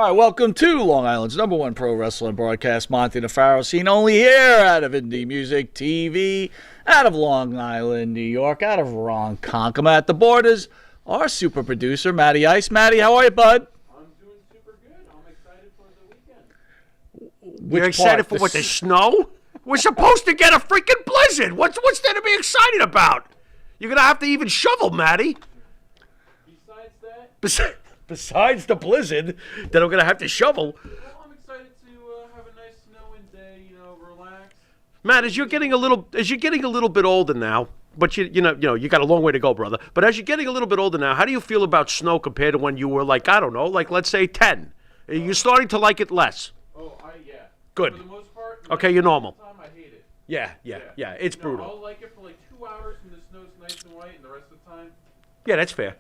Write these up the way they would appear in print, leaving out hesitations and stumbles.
All right, welcome to Long Island's #1 pro wrestling broadcast, Monte The Pharaoh, seen only here out of Indie Music TV, out of Long Island, New York, out of Ronkonkoma at the borders. Our super producer, Matty Ice. Matty, how are you, bud? I'm doing super good. I'm excited for the weekend. You're excited for what, the snow? We're supposed to get a freaking blizzard. What's there to be excited about? You're going to have to even shovel, Matty. Besides that, Besides the blizzard that I'm going to have to shovel. well, I'm excited to have a nice snowing day, relax. Matt, as you're getting a little bit older now, but you got a long way to go, brother. But as you're getting a little bit older now, how do you feel about snow compared to when you were let's say 10? Are you starting to like it less? Oh, yeah. Good. For the most part, Okay, you're normal. Time I hate it. Yeah. It's brutal. I'll like it for like 2 hours when the snow's nice and white, and the rest of the time, Yeah, that's fair.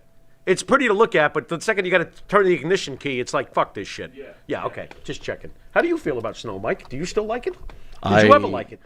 It's pretty to look at, but the second you got to turn the ignition key, it's like, fuck this shit. Yeah, okay. Just checking. How do you feel about snow, Mike? Do you still like it? Did you ever like it?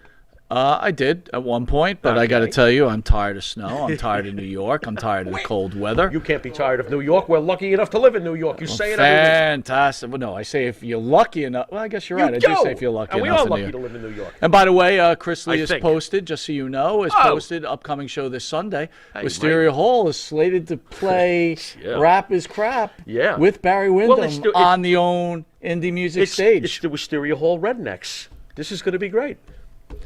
I did at one point, but I got to tell you, I'm tired of snow. I'm tired of New York. I'm tired of the cold weather. You can't be tired of New York. We're lucky enough to live in New York. You say it every week. Fantastic. Well, no, I say if you're lucky enough. Well, I guess you're right. I do say if you're lucky and enough. we are in lucky to live in New York. And by the way, Chris Lee is think. posted, just so you know, posted upcoming show this Sunday. Hey, Wisteria Hall is slated to play Rap is Crap with Barry Windham on the own indie music stage. It's the Wisteria Hall Rednecks. This is going to be great.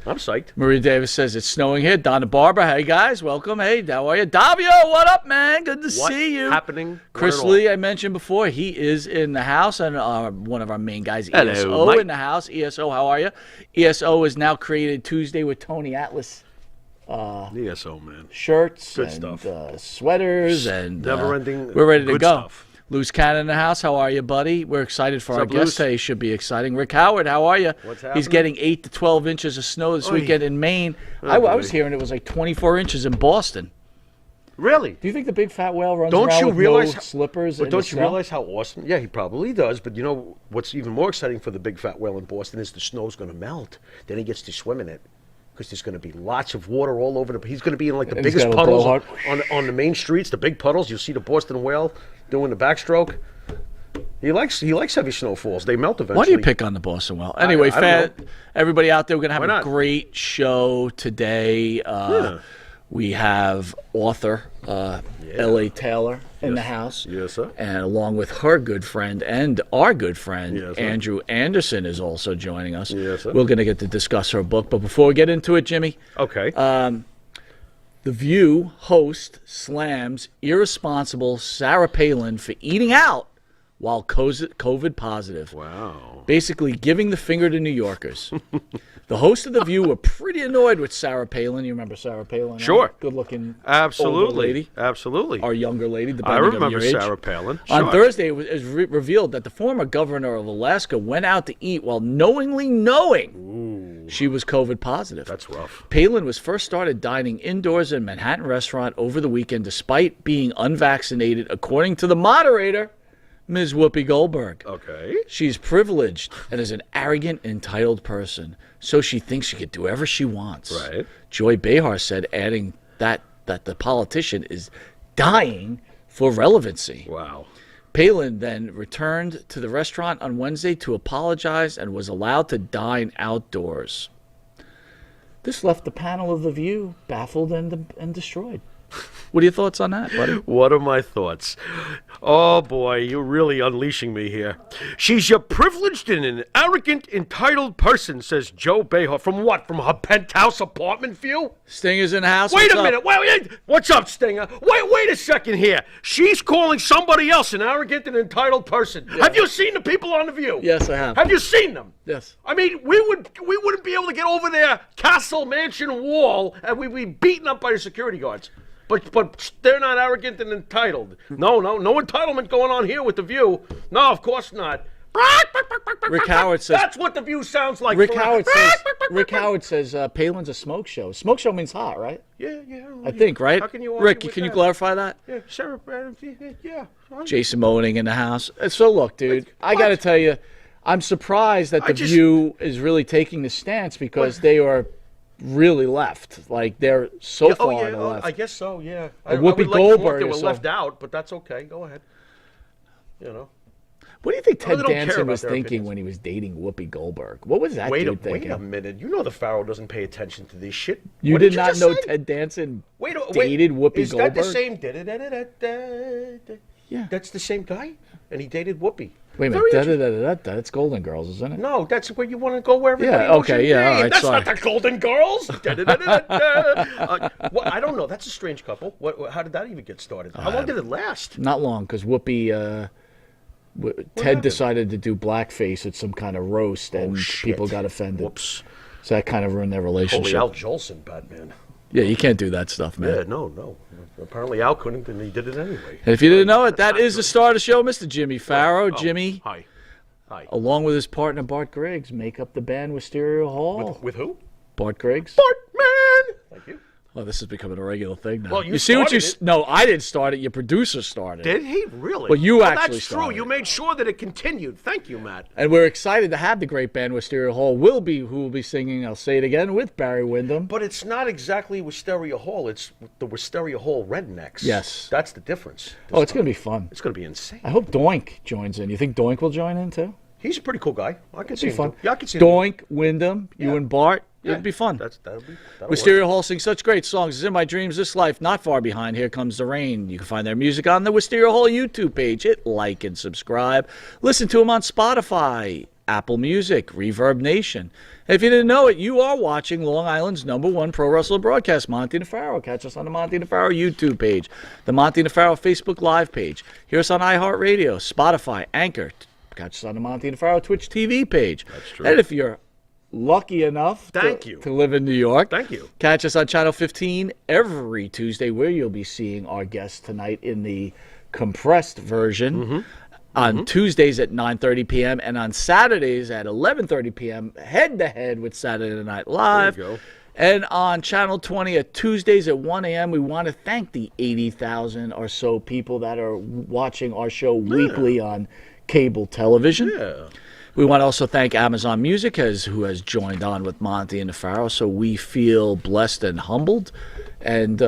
I'm psyched. Maria Davis says it's snowing here. Donna Barber, hey guys, welcome. Hey, how are you? Davio, what up, man? Good to see you. Happening? Chris Lee, I mentioned before, he is in the house, and one of our main guys, Hello, ESO, Mike. in the house. ESO, how are you? ESO is now created Tuesday with Tony Atlas ESO, man. shirts Good and stuff. sweaters, and Never-ending we're ready to good go. stuff. Loose Cannon in the house. How are you, buddy? We're excited for our up, guest Loose? today. Should be exciting. Rick Howard, how are you? What's He's happening? getting 8 to 12 inches of snow this Oy. weekend in Maine. I was hearing it was like 24 inches in Boston. Really? Do you think the big fat whale runs Don't around you with realize no slippers? But in don't the you snow? realize how awesome? Yeah, he probably does. But you know what's even more exciting for the big fat whale in Boston is the snow's going to melt. Then he gets to swim in it because there's going to be lots of water all over the. He's going to be in like the And he's biggest got a puddles blowhard. on the main streets, the big puddles. You'll see the Boston whale doing the backstroke. He likes heavy snowfalls. They melt eventually. Why do you pick on the Boston Whale? Anyway, I don't know. everybody out there, we're going to have Why a not? great show today. We have author L.A. Taylor in the house. Yes, sir. And along with her good friend and our good friend, Yes, sir. Andrew Anderson is also joining us. Yes, sir. We're going to get to discuss her book. But before we get into it, Jimmy, Okay. The View host slams irresponsible Sarah Palin for eating out while COVID positive. Wow. Basically giving the finger to New Yorkers. The hosts of The View were pretty annoyed with Sarah Palin. You remember Sarah Palin? Sure. Right? Good-looking Absolutely. older lady. Absolutely. Our younger lady, I depending on remember your age. Sarah Palin. On Sure. Thursday, it was revealed that the former governor of Alaska went out to eat while knowingly knowing she was COVID positive. That's rough. Palin was first started dining indoors in a Manhattan restaurant over the weekend despite being unvaccinated, according to the moderator, Ms. Whoopi Goldberg. Okay. She's privileged and is an arrogant, entitled person, so she thinks she can do whatever she wants. Right. Joy Behar said, adding that the politician is dying for relevancy. Wow. Palin then returned to the restaurant on Wednesday to apologize and was allowed to dine outdoors. This left the panel of The View baffled and destroyed. What are your thoughts on that, buddy? What are my thoughts? Oh, boy, you're really unleashing me here. She's a privileged and an arrogant, entitled person, says Joe Behar. From what? From her penthouse apartment view? Stinger's in the house. Wait What's a up? minute. Wait. What's up, Stinger? Wait a second here. She's calling somebody else an arrogant and entitled person. Yeah. Have you seen the people on The View? Yes, I have. Have you seen them? Yes. I mean, we wouldn't be able to get over their castle mansion wall, and we'd be beaten up by the security guards. But they're not arrogant and entitled. No entitlement going on here with The View. No, of course not. Rick Howard says. That's what The View sounds like. Rick Howard says Palin's a smoke show. Smoke show means hot, right? Yeah. I think, right? How can you argue Rick, with can you that? clarify that? Yeah, Sarah. Yeah. Jason Moaning in the house. So look, dude, I got to tell you, I'm surprised that The View is really taking the stance because they are really left. Like they're so far on the left. I guess so. Yeah. And I Whoopi would like to Goldberg they were is left out, but that's okay. Go ahead. You know. What do you think Oh, Ted they don't care Danson about was their thinking opinions. when he was dating Whoopi Goldberg? What was that Wait dude thinking? a minute. You know the Pharaoh doesn't pay attention to this shit. You What did you not just know say? Ted Danson Wait, dated Whoopi is that the Goldberg? same? Yeah. That's the same guy, and he dated Whoopi. Wait a minute. Very Da, interesting. da, da, da, da. That's Golden Girls, isn't it? No, that's where you want to go where everybody Yeah, knows okay, your yeah, name. all right, That's sorry. not the Golden Girls. Da-da-da-da-da. Well, I don't know. That's a strange couple. How did that even get started? How long did it last? Not long, because Whoopi. Ted happened? decided to do blackface at some kind of roast, and shit. people got offended. Whoops. So that kind of ruined their Holy relationship. Al Jolson, Batman. Yeah, you can't do that stuff, man. Yeah, no. Apparently Al couldn't, and he did it anyway. And if you didn't know it, that is the star of the show, Mr. Jimmy Pharaoh. Jimmy, Hi. along with his partner Bart Griggs, make up the band Wisteria Hall. With who? Bart Griggs. Bartman. Thank you. Oh, this is becoming a regular thing now. Well, you see what you? started it. No, I didn't start it. Your producer started it. Did he really? Well, you actually That's true. started You it. made sure that it continued. Thank you, Matt. And we're excited to have the great band Wisteria Hall who will be singing, I'll say it again, with Barry Windham. But it's not exactly Wisteria Hall. It's the Wisteria Hall Rednecks. Yes. That's the difference. Oh, it's going to be fun. It's going to be insane. I hope Doink joins in. You think Doink will join in too? He's a pretty cool guy. I can see It'd be him. fun. Yeah, I can see him. Doink, Wyndham, you and Bart. Yeah. It'd be fun. That'll work. Wisteria Hall sings such great songs as In My Dreams, This Life, Not Far Behind, Here Comes the Rain. You can find their music on the Wisteria Hall YouTube page. Hit like and subscribe. Listen to them on Spotify, Apple Music, Reverb Nation. And if you didn't know it, you are watching Long Island's #1 pro wrestler broadcast, Monte The Pharaoh. Catch us on the Monte The Pharaoh YouTube page, the Monte The Pharaoh Facebook Live page. Hear us on iHeartRadio, Spotify, Anchor. Catch us on the Monte The Pharaoh Twitch TV page. That's true. And if you're lucky enough to live in New York. Thank you. Catch us on Channel 15 every Tuesday, where you'll be seeing our guests tonight in the compressed version. On Tuesdays at 9:30 p.m. and on Saturdays at 11:30 p.m. head-to-head with Saturday Night Live. There you go. And on Channel 20 at Tuesdays at 1 a.m., we want to thank the 80,000 or so people that are watching our show weekly on cable television. Yeah. We want to also thank Amazon Music, who has joined on with Monte and the Pharaoh, so we feel blessed and humbled. And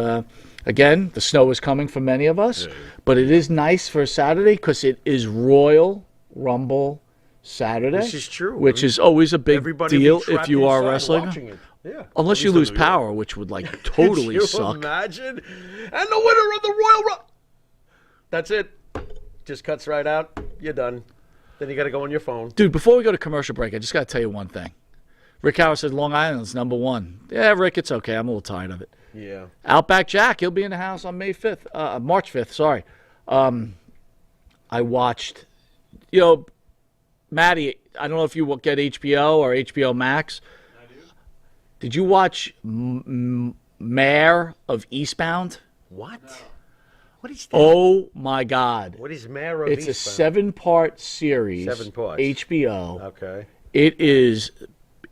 again, the snow is coming for many of us, but it is nice for Saturday because it is Royal Rumble Saturday. This is true. Which is always a big Everybody deal be trapped if you are inside wrestling. watching it. Yeah. Unless At you least in lose New York. power, which would like totally Could you suck. imagine? And the winner of the Royal Rumble. That's it. Just cuts right out. You're done. Then you got to go on your phone. Dude, before we go to commercial break, I just got to tell you one thing. Rick Howard says Long Island's #1. Yeah, Rick, it's okay. I'm a little tired of it. Yeah. Outback Jack, he'll be in the house on March 5th, sorry. I watched, Maddie, I don't know if you get HBO or HBO Max. I do. Did you watch Mayor of Eastbound? What? What is that? Oh, my God. What is Mayor of It's a Eastbound? 7-part series. 7 parts. HBO. Okay. It is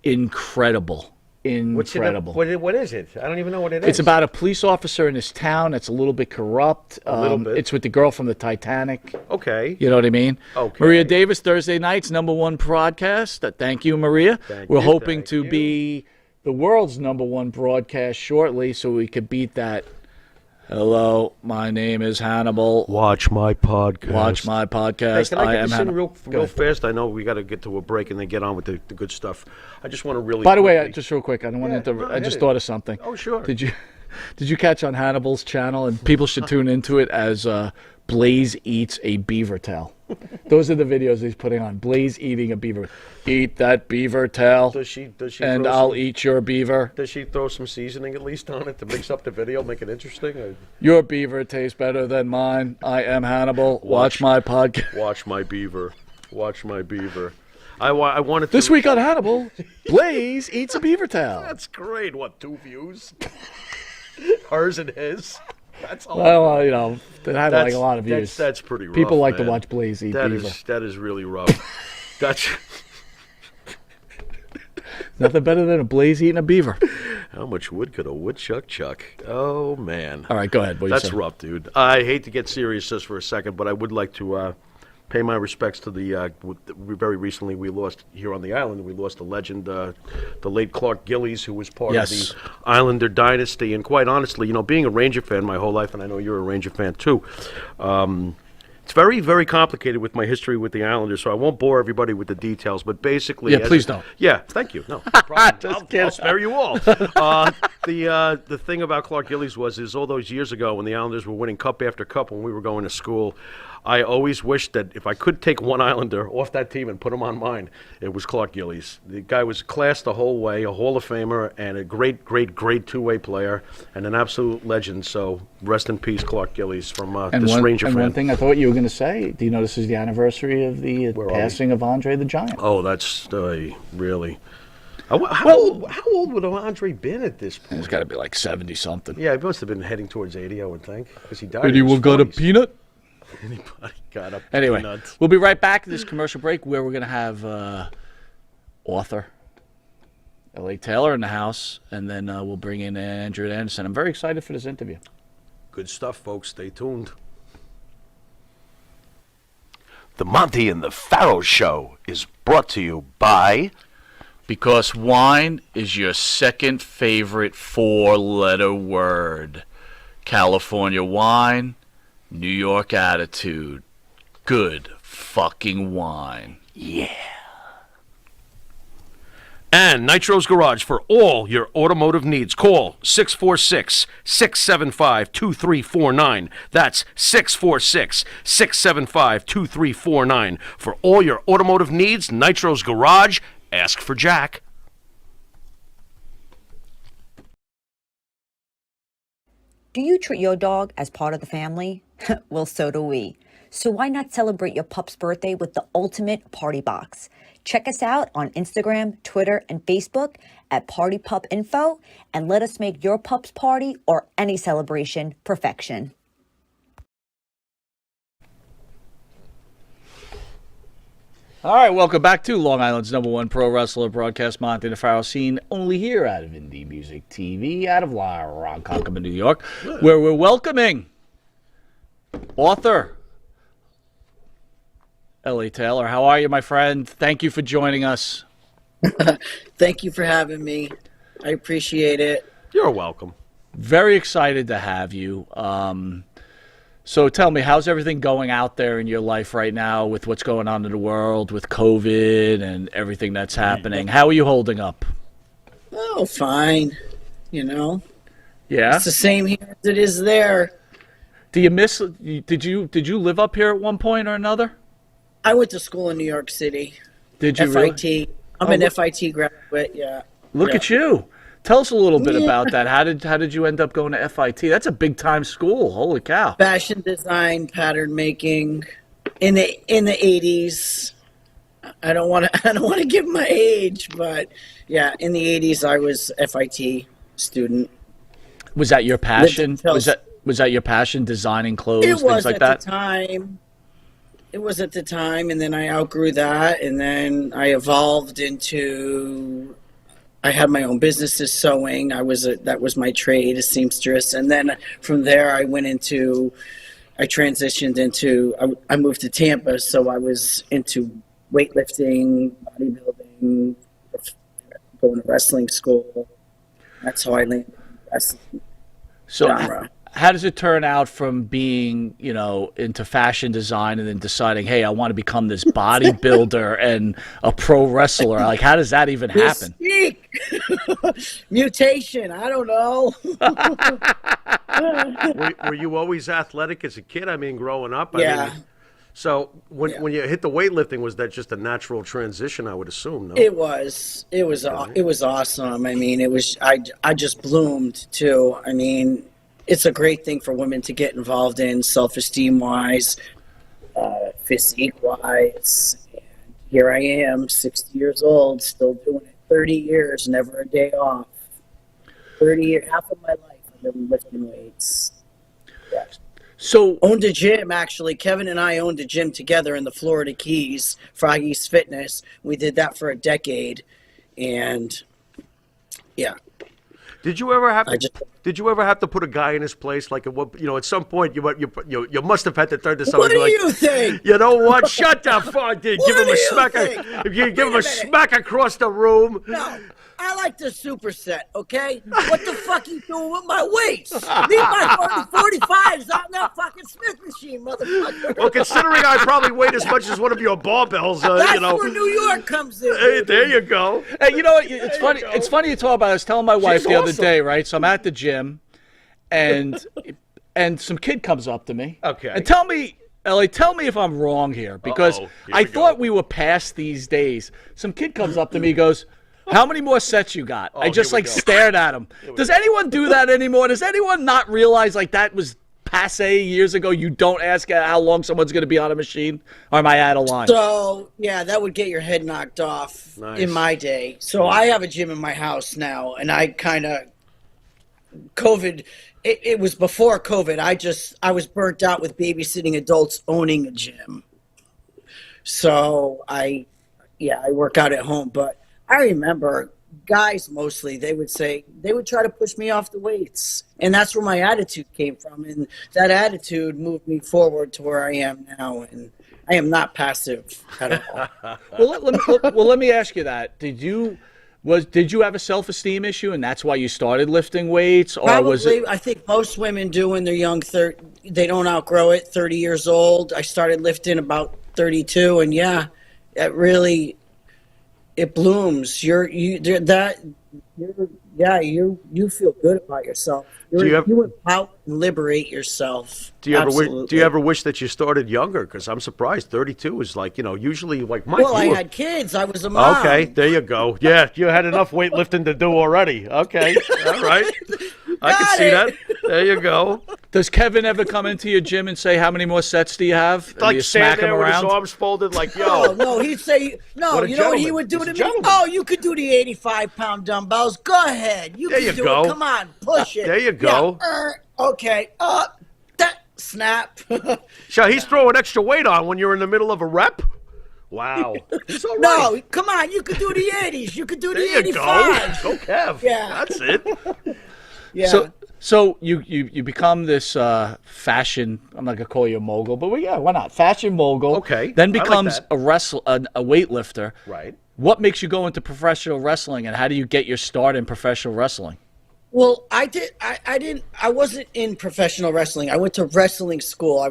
incredible. What's Incredible. What is it? I don't even know what it is. It's about a police officer in his town that's a little bit corrupt. little bit. It's with the girl from the Titanic. Okay. You know what I mean? Okay. Maria Davis, Thursday nights, #1 broadcast. Thank you, Maria. We're hoping to be the world's #1 broadcast shortly so we could beat that. Hello, my name is Hannibal. Watch my podcast. Watch my Hey, podcast. can I get am this in Hannibal. real fast? I know we got to get to a break and then get on with the good stuff. I just want to really. By the way, quickly- just real quick, I don't want to. no, I hit just it. thought of something. Oh, sure. Did you catch on Hannibal's channel? And people should tune into it as Blaze eats a beaver tail. Those are the videos he's putting on. Blaze eating a beaver. Eat that beaver tail, Does she? and throw I'll some, eat your beaver. Does she throw some seasoning at least on it to mix up the video, make it interesting? Or Your beaver tastes better than mine. I am Hannibal. Watch my podcast. watch my beaver. Watch my beaver. I wanted to. This week on Hannibal, Blaze eats a beaver tail. That's great. What, 2 views? Hers and his. That's all. Well, it had like a lot of views. That's pretty rough. People like to man. watch Blaze eat That beaver. that is really rough. That's Nothing better than a Blaze eating a beaver. how much wood could a woodchuck chuck? Oh man. All right, go ahead. What you That's say? rough, dude. I hate to get serious just for a second, but I would like to pay my respects to the. Very recently, we lost here on the island. We lost a legend, the late Clark Gillies, who was part Yes. of the Islander dynasty. And quite honestly, being a Ranger fan my whole life, and I know you're a Ranger fan too. It's very, very complicated with my history with the Islanders, so I won't bore everybody with the details. But basically, Yeah, please don't. Yeah, thank you. No, no problem. Just I'll kidding. spare you all. The thing about Clark Gillies is all those years ago when the Islanders were winning cup after cup when we were going to school, I always wished that if I could take one Islander off that team and put him on mine, it was Clark Gillies. The guy was class the whole way, a Hall of Famer, and a great, great, great two-way player, and an absolute legend. So rest in peace, Clark Gillies, from this Ranger fan. One thing I thought you were going to say, do you know this is the anniversary of the Where are passing of Andre the Giant? Oh, that's really... How old would Andre been at this point? It's got to be like 70-something. Yeah, he must have been heading towards 80, I would think, because he died. Anyone got a peanut? Anybody got a Anyway, peanut? we'll be right back to this commercial break where we're going to have author L.A. Taylor in the house, and then we'll bring in Andrew Anderson. I'm very excited for this interview. Good stuff, folks. Stay tuned. The Monte and the Pharaoh Show is brought to you by... Because wine is your second favorite four-letter word. California wine, New York attitude. Good fucking wine. Yeah. And Nitro's Garage for all your automotive needs. Call 646-675-2349. That's 646-675-2349. For all your automotive needs, Nitro's Garage. Ask for Jack. Do you treat your dog as part of the family? Well, so do we. So why not celebrate your pup's birthday with the ultimate party box? Check us out on Instagram, Twitter, and Facebook at Party Pup Info, and let us make your pup's party or any celebration perfection. All right, welcome back to Long Island's #1 pro wrestler broadcast, Monte The Pharaoh, seen only here out of Indie Music TV, out of Ronkonkoma, New York, where we're welcoming author L.A. Taylor. How are you, my friend? Thank you for joining us. Thank you for having me. I appreciate it. You're welcome. Very excited to have you. So tell me, how's everything going out there in your life right now with what's going on in the world with COVID and everything that's happening? How are you holding up? Oh, fine. You know, Yeah. it's the same here as it is there. Do you miss? Did you live up here at one point or another? I went to school in New York City. Did you FIT. really? I'm an FIT graduate. Yeah. Look Yeah. at you. Tell us a little bit Yeah. about that. How did you end up going to FIT? That's a big time school. Holy cow. Fashion design, pattern making, in the 80s. I don't want to give my age, but yeah, in the 80s I was FIT student. Was that your passion? Lived in Chelsea. Was that your passion, designing clothes, It things was like at that? the time. It was at the time, and then I outgrew that, and then I evolved into. I had my own business as sewing. That was my trade, a seamstress, and then from there I transitioned into. I moved to Tampa, so I was into weightlifting, bodybuilding, going to wrestling school. That's how I landed in wrestling So genre. how does it turn out from being, into fashion design and then deciding, hey, I want to become this bodybuilder and a pro wrestler? Like, how does that even happen? Mystique. Mutation. I don't know. Were you always athletic as a kid? I mean, growing up? Yeah. I mean, so when you hit the weightlifting, was that just a natural transition, I would assume, no? It was awesome. I mean, I just bloomed too. I mean, it's a great thing for women to get involved in, self-esteem wise, physique wise. And here I am, 60 years old, still doing it. 30 years, never a day off. 30 years, half of my life I've been lifting weights. Yeah. So Owned a gym, actually. Kevin and I owned a gym together in the Florida Keys, Froggy's Fitness. We did that for a decade, and yeah. Did you ever have I to? just- Did you ever have to put a guy in his place? Like, at some point, you must have had to turn to What somebody do like, you think? you know what? Shut the fuck! Dude. Give What him do a you smack. think? If you give him Wait a a minute. smack across the room. No, I like the superset, okay? What the fuck you doing with my weights? Leave my 45s on that fucking Smith machine, motherfucker. Well, considering I probably weighed as much as one of your barbells, That's you know. where New York comes in. Hey, there you go. Hey, you know what? It's funny. It's funny you talk about it. I was telling my wife the other awesome. day, right? So I'm at the gym, and some kid comes up to me. Okay. And tell me, Ellie, tell me if I'm wrong here, because Here I we thought go. we were past these days. Some kid comes up to me, goes, "How many more sets you got?" I just here we like go. stared at him. Does anyone do that anymore? Does anyone not realize like that was passe years ago? You don't ask how long someone's going to be on a machine. Or am I out of line? So, yeah, that would get your head knocked off in my day. So I have a gym in my house now, and I kind of, COVID, it was before COVID. I was burnt out with babysitting adults owning a gym. So I work out at home. But I remember guys mostly, they would try to push me off the weights. And that's where my attitude came from. And that attitude moved me forward to where I am now. And I am not passive at all. Let me ask you that. Did you have a self-esteem issue, and that's why you started lifting weights, or Probably, was it? I think most women do when they're young. They don't outgrow it. 30 years old. I started lifting about 32, and yeah, it blooms. You feel good about yourself. You empower and liberate yourself. Do you ever wish that you started younger? Because I'm surprised. 32 is like, usually like my. Well, I had kids. I was a mom. Okay, there you go. Yeah, you had enough weightlifting to do already. Okay, all right. I can see that. There you go. Does Kevin ever come into your gym and say, "How many more sets do you have?" And Like you stand smack him there with his around? arms folded, like, Oh, yo. no, he'd say, no, What a you know what he gentleman. would do He's to a me? gentleman. Oh, you could do the 85-pound dumbbells. Go ahead. There you can do go. it. Come on, push it. There you go. Yeah, okay. That snap. So he's throwing extra weight on when you're in the middle of a rep? Wow. It's all right. No, come on. You could do the 80s. You could do the There you 85s. go. Go, Kev. Yeah. That's it. Yeah. So you become this fashion. I'm not gonna call you a mogul, but why not? Fashion mogul. Okay, Then I like becomes that. a weightlifter. Right. What makes you go into professional wrestling, and how do you get your start in professional wrestling? Well, I wasn't in professional wrestling. I went to wrestling school. I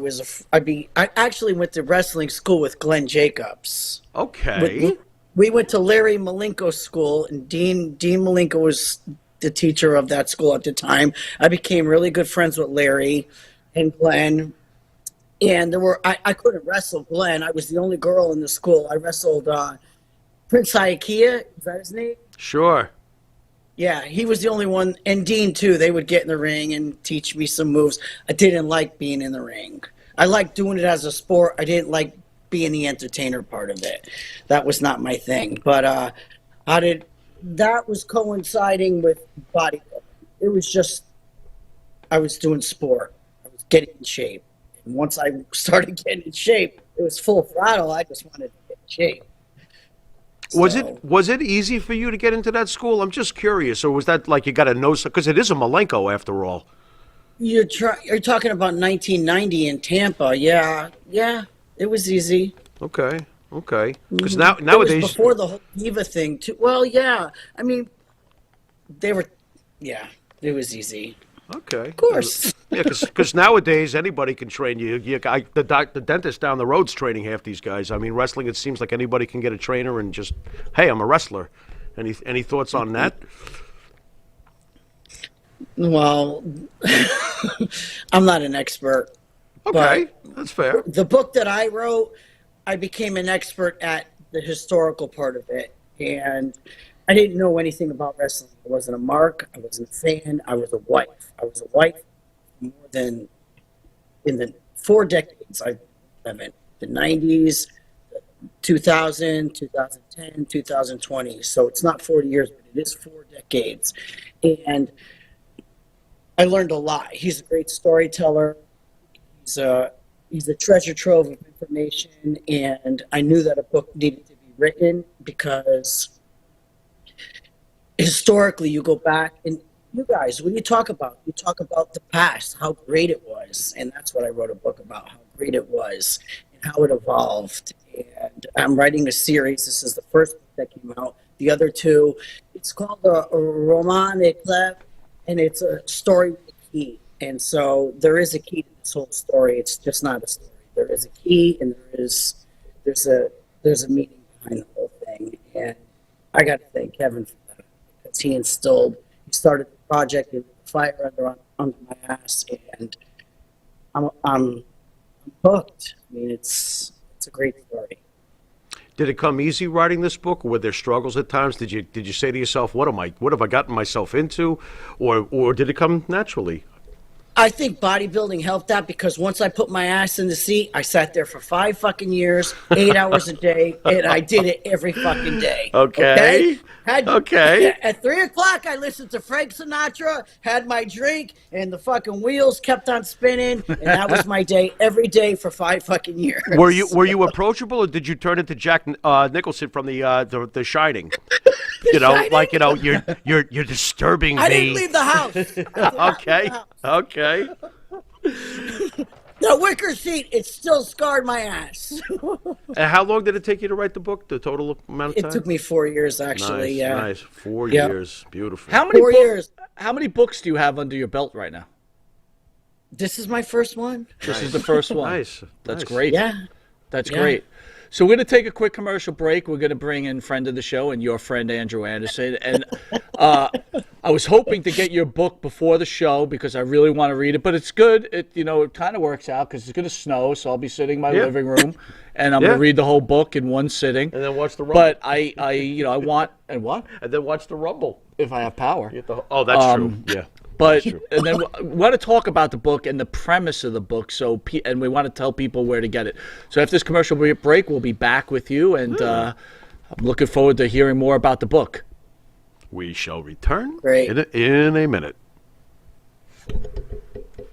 actually went to wrestling school with Glenn Jacobs. Okay. We went to Larry Malenko's school, and Dean Malenko was the teacher of that school at the time. I became really good friends with Larry and Glenn. And I couldn't wrestle Glenn. I was the only girl in the school. I wrestled Prince Iakia. Is that his name? Sure. Yeah, he was the only one. And Dean, too. They would get in the ring and teach me some moves. I didn't like being in the ring. I liked doing it as a sport. I didn't like being the entertainer part of it. That was not my thing. But that was coinciding with bodybuilding. It was just, I was doing sport. I was getting in shape. And once I started getting in shape, it was full throttle. I just wanted to get in shape. Was it easy for you to get into that school? I'm just curious. Or was that like you got to know, because it is a Malenko after all. You're talking about 1990 in Tampa. Yeah, it was easy. Okay. Because It nowadays. was before the whole diva thing, too. Well, yeah. I mean, it was easy. Okay. Of course. Yeah, because nowadays anybody can train you. The dentist down the road's training half these guys. I mean, wrestling, it seems like anybody can get a trainer and just, hey, I'm a wrestler. Any thoughts on that? Well, I'm not an expert. Okay, that's fair. The book that I wrote, I became an expert at the historical part of it. And I didn't know anything about wrestling. I wasn't a mark. I wasn't a fan. I was a wife. I was a wife more than in the 4 decades. I in the 90s, 2000, 2010, 2020. So it's not 40 years, but it is 4 decades. And I learned a lot. He's a great storyteller. He's a treasure trove of information. And I knew that a book needed to be written because historically you go back and you guys, when you talk about the past, how great it was. And that's what I wrote a book about, how great it was and how it evolved. And I'm writing a series. This is the first book that came out. the other two. It's called a roman éclair, and it's a story with a key. And so there is a key to this whole story. It's just not a story. There is a key, and there's a meaning behind the whole thing. And I got to thank Kevin for that, because he started the project with fire under my ass, and I'm hooked. I mean, it's a great story. Did it come easy writing this book? Were there struggles at times? Did you say to yourself, what have I gotten myself into, or did it come naturally? I think bodybuilding helped out, because once I put my ass in the seat, I sat there for 5 fucking years, 8 hours a day, and I did it every fucking day. Okay. Okay. At 3 o'clock, I listened to Frank Sinatra, had my drink, and the fucking wheels kept on spinning, and that was my day every day for 5 fucking years. Were you approachable, or did you turn into Jack Nicholson from the Shining? You're disturbing me. I didn't leave the house. Okay. The wicker seat, it still scarred my ass. And how long did it take you to write the book? The total amount of time? It took me 4 years, actually. Nice. 4 years. Beautiful. How many 4 years. How many books do you have under your belt right now? This is my first one. This is the first one. Nice. That's great. Yeah. That's Yeah. great. So we're going to take a quick commercial break. We're going to bring in friend of the show and your friend Andrew Anderson. And I was hoping to get your book before the show, because I really want to read it. But it's good. It kind of works out, because it's going to snow. So I'll be sitting in my living room, and I'm going to read the whole book in one sitting. And then watch the Rumble. But I want, and what? And then watch the Rumble. If I have power. That's true. Yeah. But and then we want to talk about the book and the premise of the book. And we want to tell people where to get it. So after this commercial break, we'll be back with you, and I'm looking forward to hearing more about the book. We shall return Great. in a minute.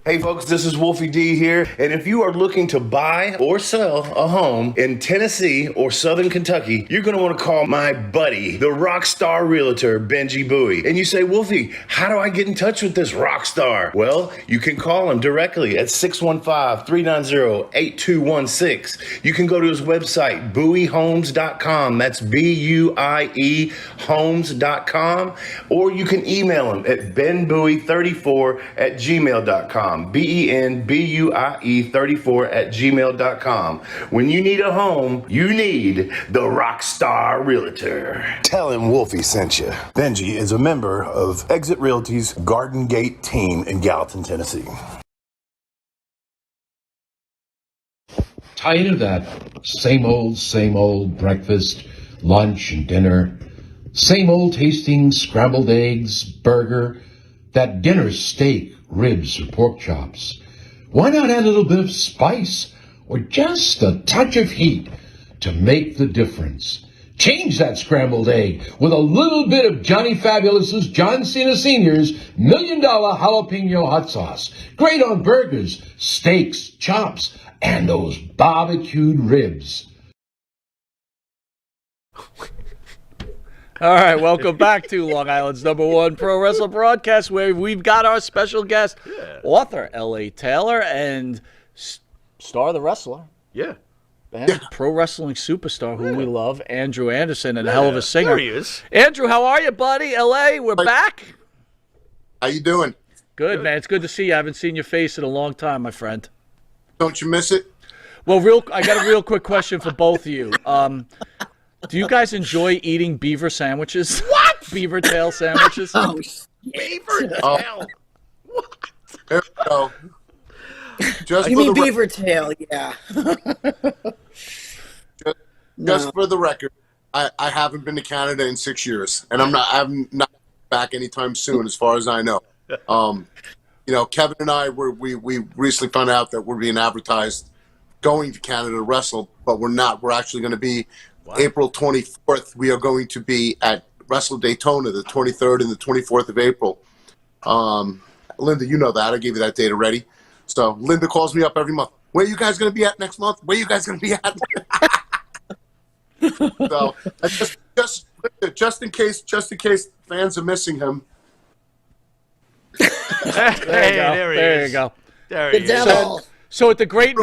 Hey folks, this is Wolfie D here, and if you are looking to buy or sell a home in Tennessee or Southern Kentucky, you're going to want to call my buddy, the rock star realtor, Benji Bowie. And you say, Wolfie, how do I get in touch with this rock star? Well, you can call him directly at 615-390-8216. You can go to his website, bowiehomes.com. That's B-U-I-E homes.com. Or you can email him at benbowie34@gmail.com. BENBUIE34@gmail.com. When you need a home, you need the Rockstar Realtor. Tell him Wolfie sent you. Benji is a member of Exit Realty's Garden Gate team in Gallatin, Tennessee. Tired of that same old breakfast, lunch, and dinner? Same old tasting scrambled eggs, burger, that dinner steak, ribs, or pork chops? Why not add a little bit of spice or just a touch of heat to make the difference? Change that scrambled egg with a little bit of Johnny Fabulous's John Cena Sr.'s $1 Million Jalapeno Hot Sauce. Great on burgers, steaks, chops, and those barbecued ribs. All right, welcome back to Long Island's #1 pro wrestling broadcast, where we've got our special guest, author L.A. Taylor, and star the wrestler. Yeah. And pro wrestling superstar who we love, Andrew Anderson, and a hell of a singer. There he is. Andrew, how are you, buddy? L.A., we're back. How you doing? Good, man. It's good to see you. I haven't seen your face in a long time, my friend. Don't you miss it? Well, I got a real quick question for both of you. Do you guys enjoy eating beaver sandwiches? What? Beaver tail sandwiches? Beaver tail. What? There we go. Just You for mean the beaver tail, yeah. just for the record, I haven't been to Canada in 6 years, and I'm not back anytime soon, as far as I know. Kevin and I we recently found out that we're being advertised going to Canada to wrestle, but we're not. We're actually going to be April 24th. We are going to be at Wrestle Daytona, the 23rd and the 24th of April. Linda, you know that. I gave you that date already. So Linda calls me up every month. Where you guys going to be at next month? Where you guys going to be at? So just in case fans are missing him. There you go. There he The is. devil. So at the Great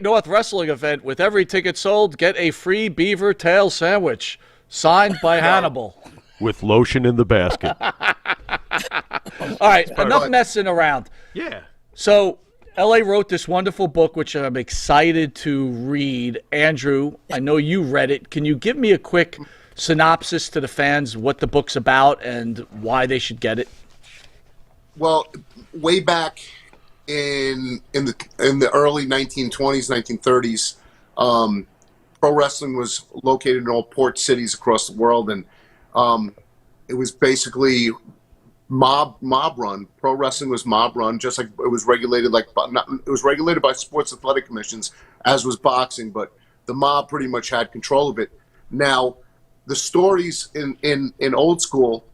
North Wrestling event, with every ticket sold, get a free beaver tail sandwich. Signed by Hannibal. With lotion in the basket. All right, enough messing around. Yeah. So, LA wrote this wonderful book, which I'm excited to read. Andrew, I know you read it. Can you give me a quick synopsis to the fans what the book's about and why they should get it? Well, way back in the early 1920s, 1930s, pro wrestling was located in all port cities across the world, and it was basically mob run. Pro wrestling was mob run, just like it was regulated it was regulated by sports athletic commissions, as was boxing, but the mob pretty much had control of it. Now, the stories in old school,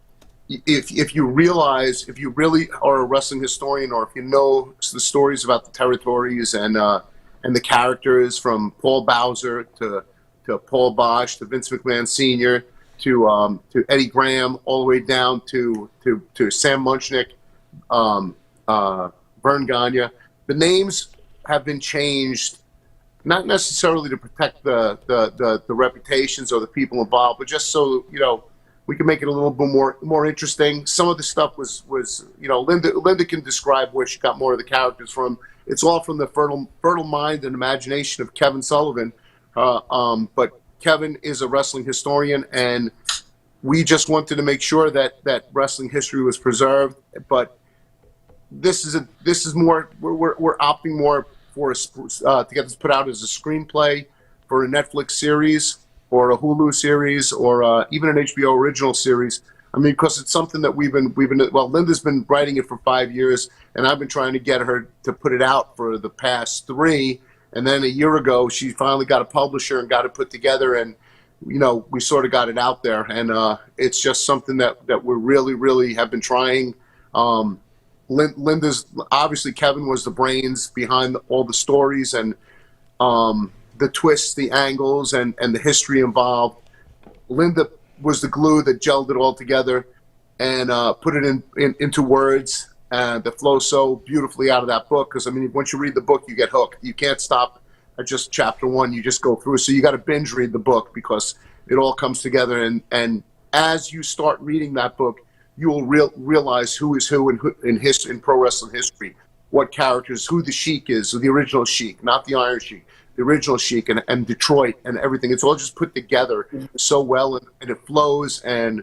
if you really are a wrestling historian, or if you know the stories about the territories and the characters from Paul Bowser to Paul Bosch to Vince McMahon Sr. to Eddie Graham, all the way down to Sam Munchnick, Vern Gagne, the names have been changed, not necessarily to protect the reputations or the people involved, but just so we can make it a little bit more interesting. Some of the stuff was Linda can describe where she got more of the characters from. It's all from the fertile mind and imagination of Kevin Sullivan. But Kevin is a wrestling historian, and we just wanted to make sure that wrestling history was preserved. But this is more. We're opting more for to get this put out as a screenplay for a Netflix series, or a Hulu series, or even an HBO original series. I mean, because it's something that we've been. Linda's been writing it for 5 years, and I've been trying to get her to put it out for the past 3. And then a year ago, she finally got a publisher and got it put together, and we sort of got it out there. And it's just something that we really have been trying. Linda's obviously, Kevin was the brains behind all the stories and the twists, the angles, and the history involved. Linda was the glue that gelled it all together and put it into words that flow so beautifully out of that book. Because, I mean, once you read the book, you get hooked. You can't stop at just chapter 1. You just go through. So you got to binge read the book because it all comes together. And as you start reading that book, you will realize who is who in pro wrestling history. What characters, who the Sheik is, the original Sheik, not the Iron Sheik. The original Sheik and Detroit and everything. It's all just put together so well, and it flows, and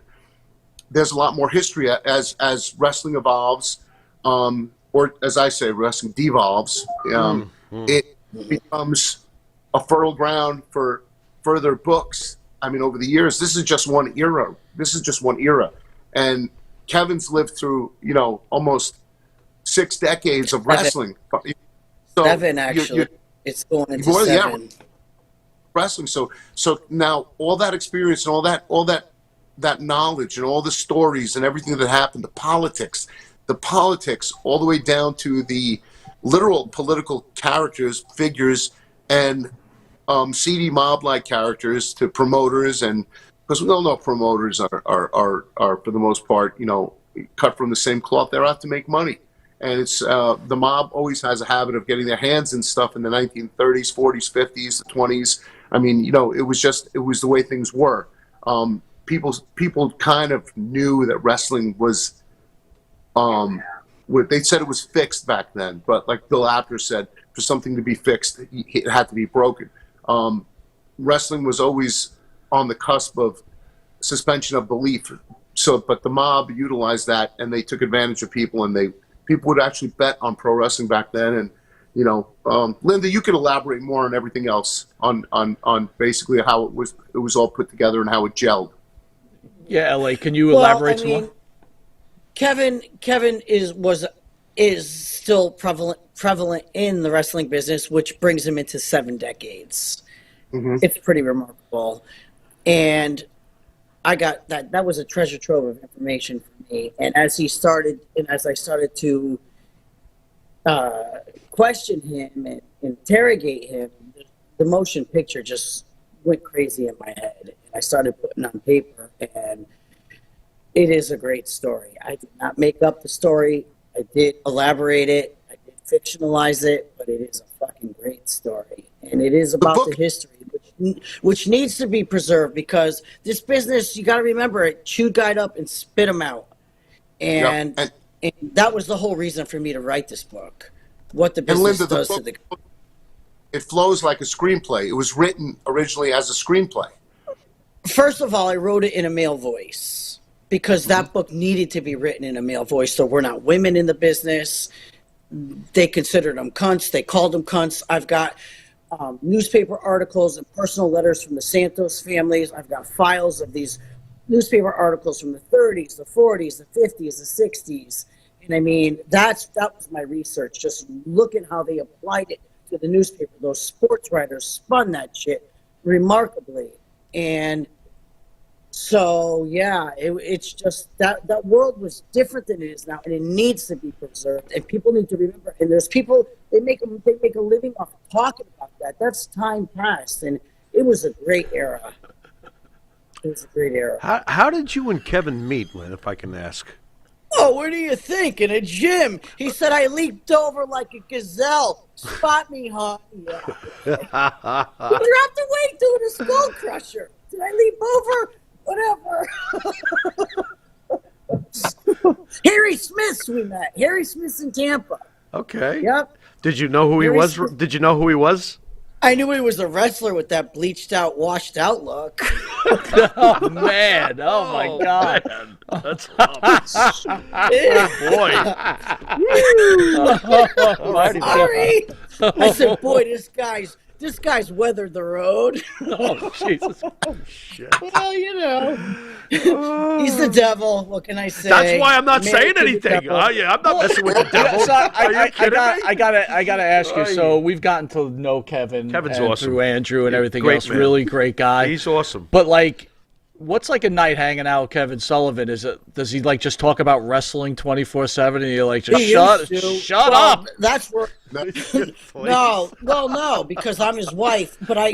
there's a lot more history as wrestling evolves, or as I say, wrestling devolves. It becomes a fertile ground for further books. I mean, over the years, this is just one era. And Kevin's lived through, almost 6 decades of wrestling. So 7, actually. It's going into 7. Yeah, wrestling. So now all that experience and all that knowledge and all the stories and everything that happened, the politics, all the way down to the literal political characters, figures, and seedy mob-like characters to promoters, and because we all know promoters are for the most part, cut from the same cloth. They're out to make money. And it's the mob always has a habit of getting their hands in stuff in the 1930s, 40s, 50s, the 20s. I mean, it was the way things were. People kind of knew that wrestling was, they said it was fixed back then. But like Bill Apter said, for something to be fixed, it had to be broken. Wrestling was always on the cusp of suspension of belief. But the mob utilized that, and they took advantage of people, and people would actually bet on pro wrestling back then. And, Linda, you could elaborate more on everything else on basically how it was all put together and how it gelled. Yeah, LA, can you elaborate some more? Kevin is still prevalent in the wrestling business, which brings him into 7 decades. Mm-hmm. It's pretty remarkable. And I got that was a treasure trove of information for me. And as I started to question him and interrogate him, the motion picture just went crazy in my head. And I started putting on paper, and it is a great story. I did not make up the story. I did elaborate it. I did fictionalize it, but it is a fucking great story. And it is about the history, which which needs to be preserved, because this business, you got to remember, it chewed guys up and spit them out. And, and that was the whole reason for me to write this book. What the business Linda, does to the. It flows like a screenplay. It was written originally as a screenplay. First of all, I wrote it in a male voice because that book needed to be written in a male voice. So we're not women in the business. They considered them cunts. They called them cunts. I've got newspaper articles and personal letters from the Santos families. I've got files of these newspaper articles from the 30s, the 40s, the 50s, the 60s. And I mean, that was my research. Just look at how they applied it to the newspaper. Those sports writers spun that shit remarkably. And so, yeah, it's just that world was different than it is now, and it needs to be preserved. And people need to remember. And there's people, they make a living off of talking about that. That's time past, and it was a great era. It was a great era. How did you and Kevin meet, Lynn, if I can ask? Oh, what do you think? In a gym. He said I leaped over like a gazelle. Spot me, huh? Yeah. You dropped away doing a skull crusher. Did I leap over? Whatever. Harry Smith's we met. Harry Smith's in Tampa. Okay. Yep. Did you know who he was? Did you know who he was? I knew he was a wrestler with that bleached out, washed out look. Oh, man. Oh, my God. Man. That's boy. Sorry. I said, boy, this guy's weathered the road. Oh, Jesus. Oh, shit. Well, you know. He's the devil. What can I say? That's why I'm not saying anything. Yeah, I'm not messing with the devil. So I gotta ask you. So we've gotten to know Kevin. Kevin's and awesome. Through Andrew and everything Great else. man. Really great guy. He's awesome. But like, what's like a night hanging out with Kevin Sullivan? Does he like just talk about wrestling 24/7 and you're like, just shut up? That's where. No, because I'm his wife. But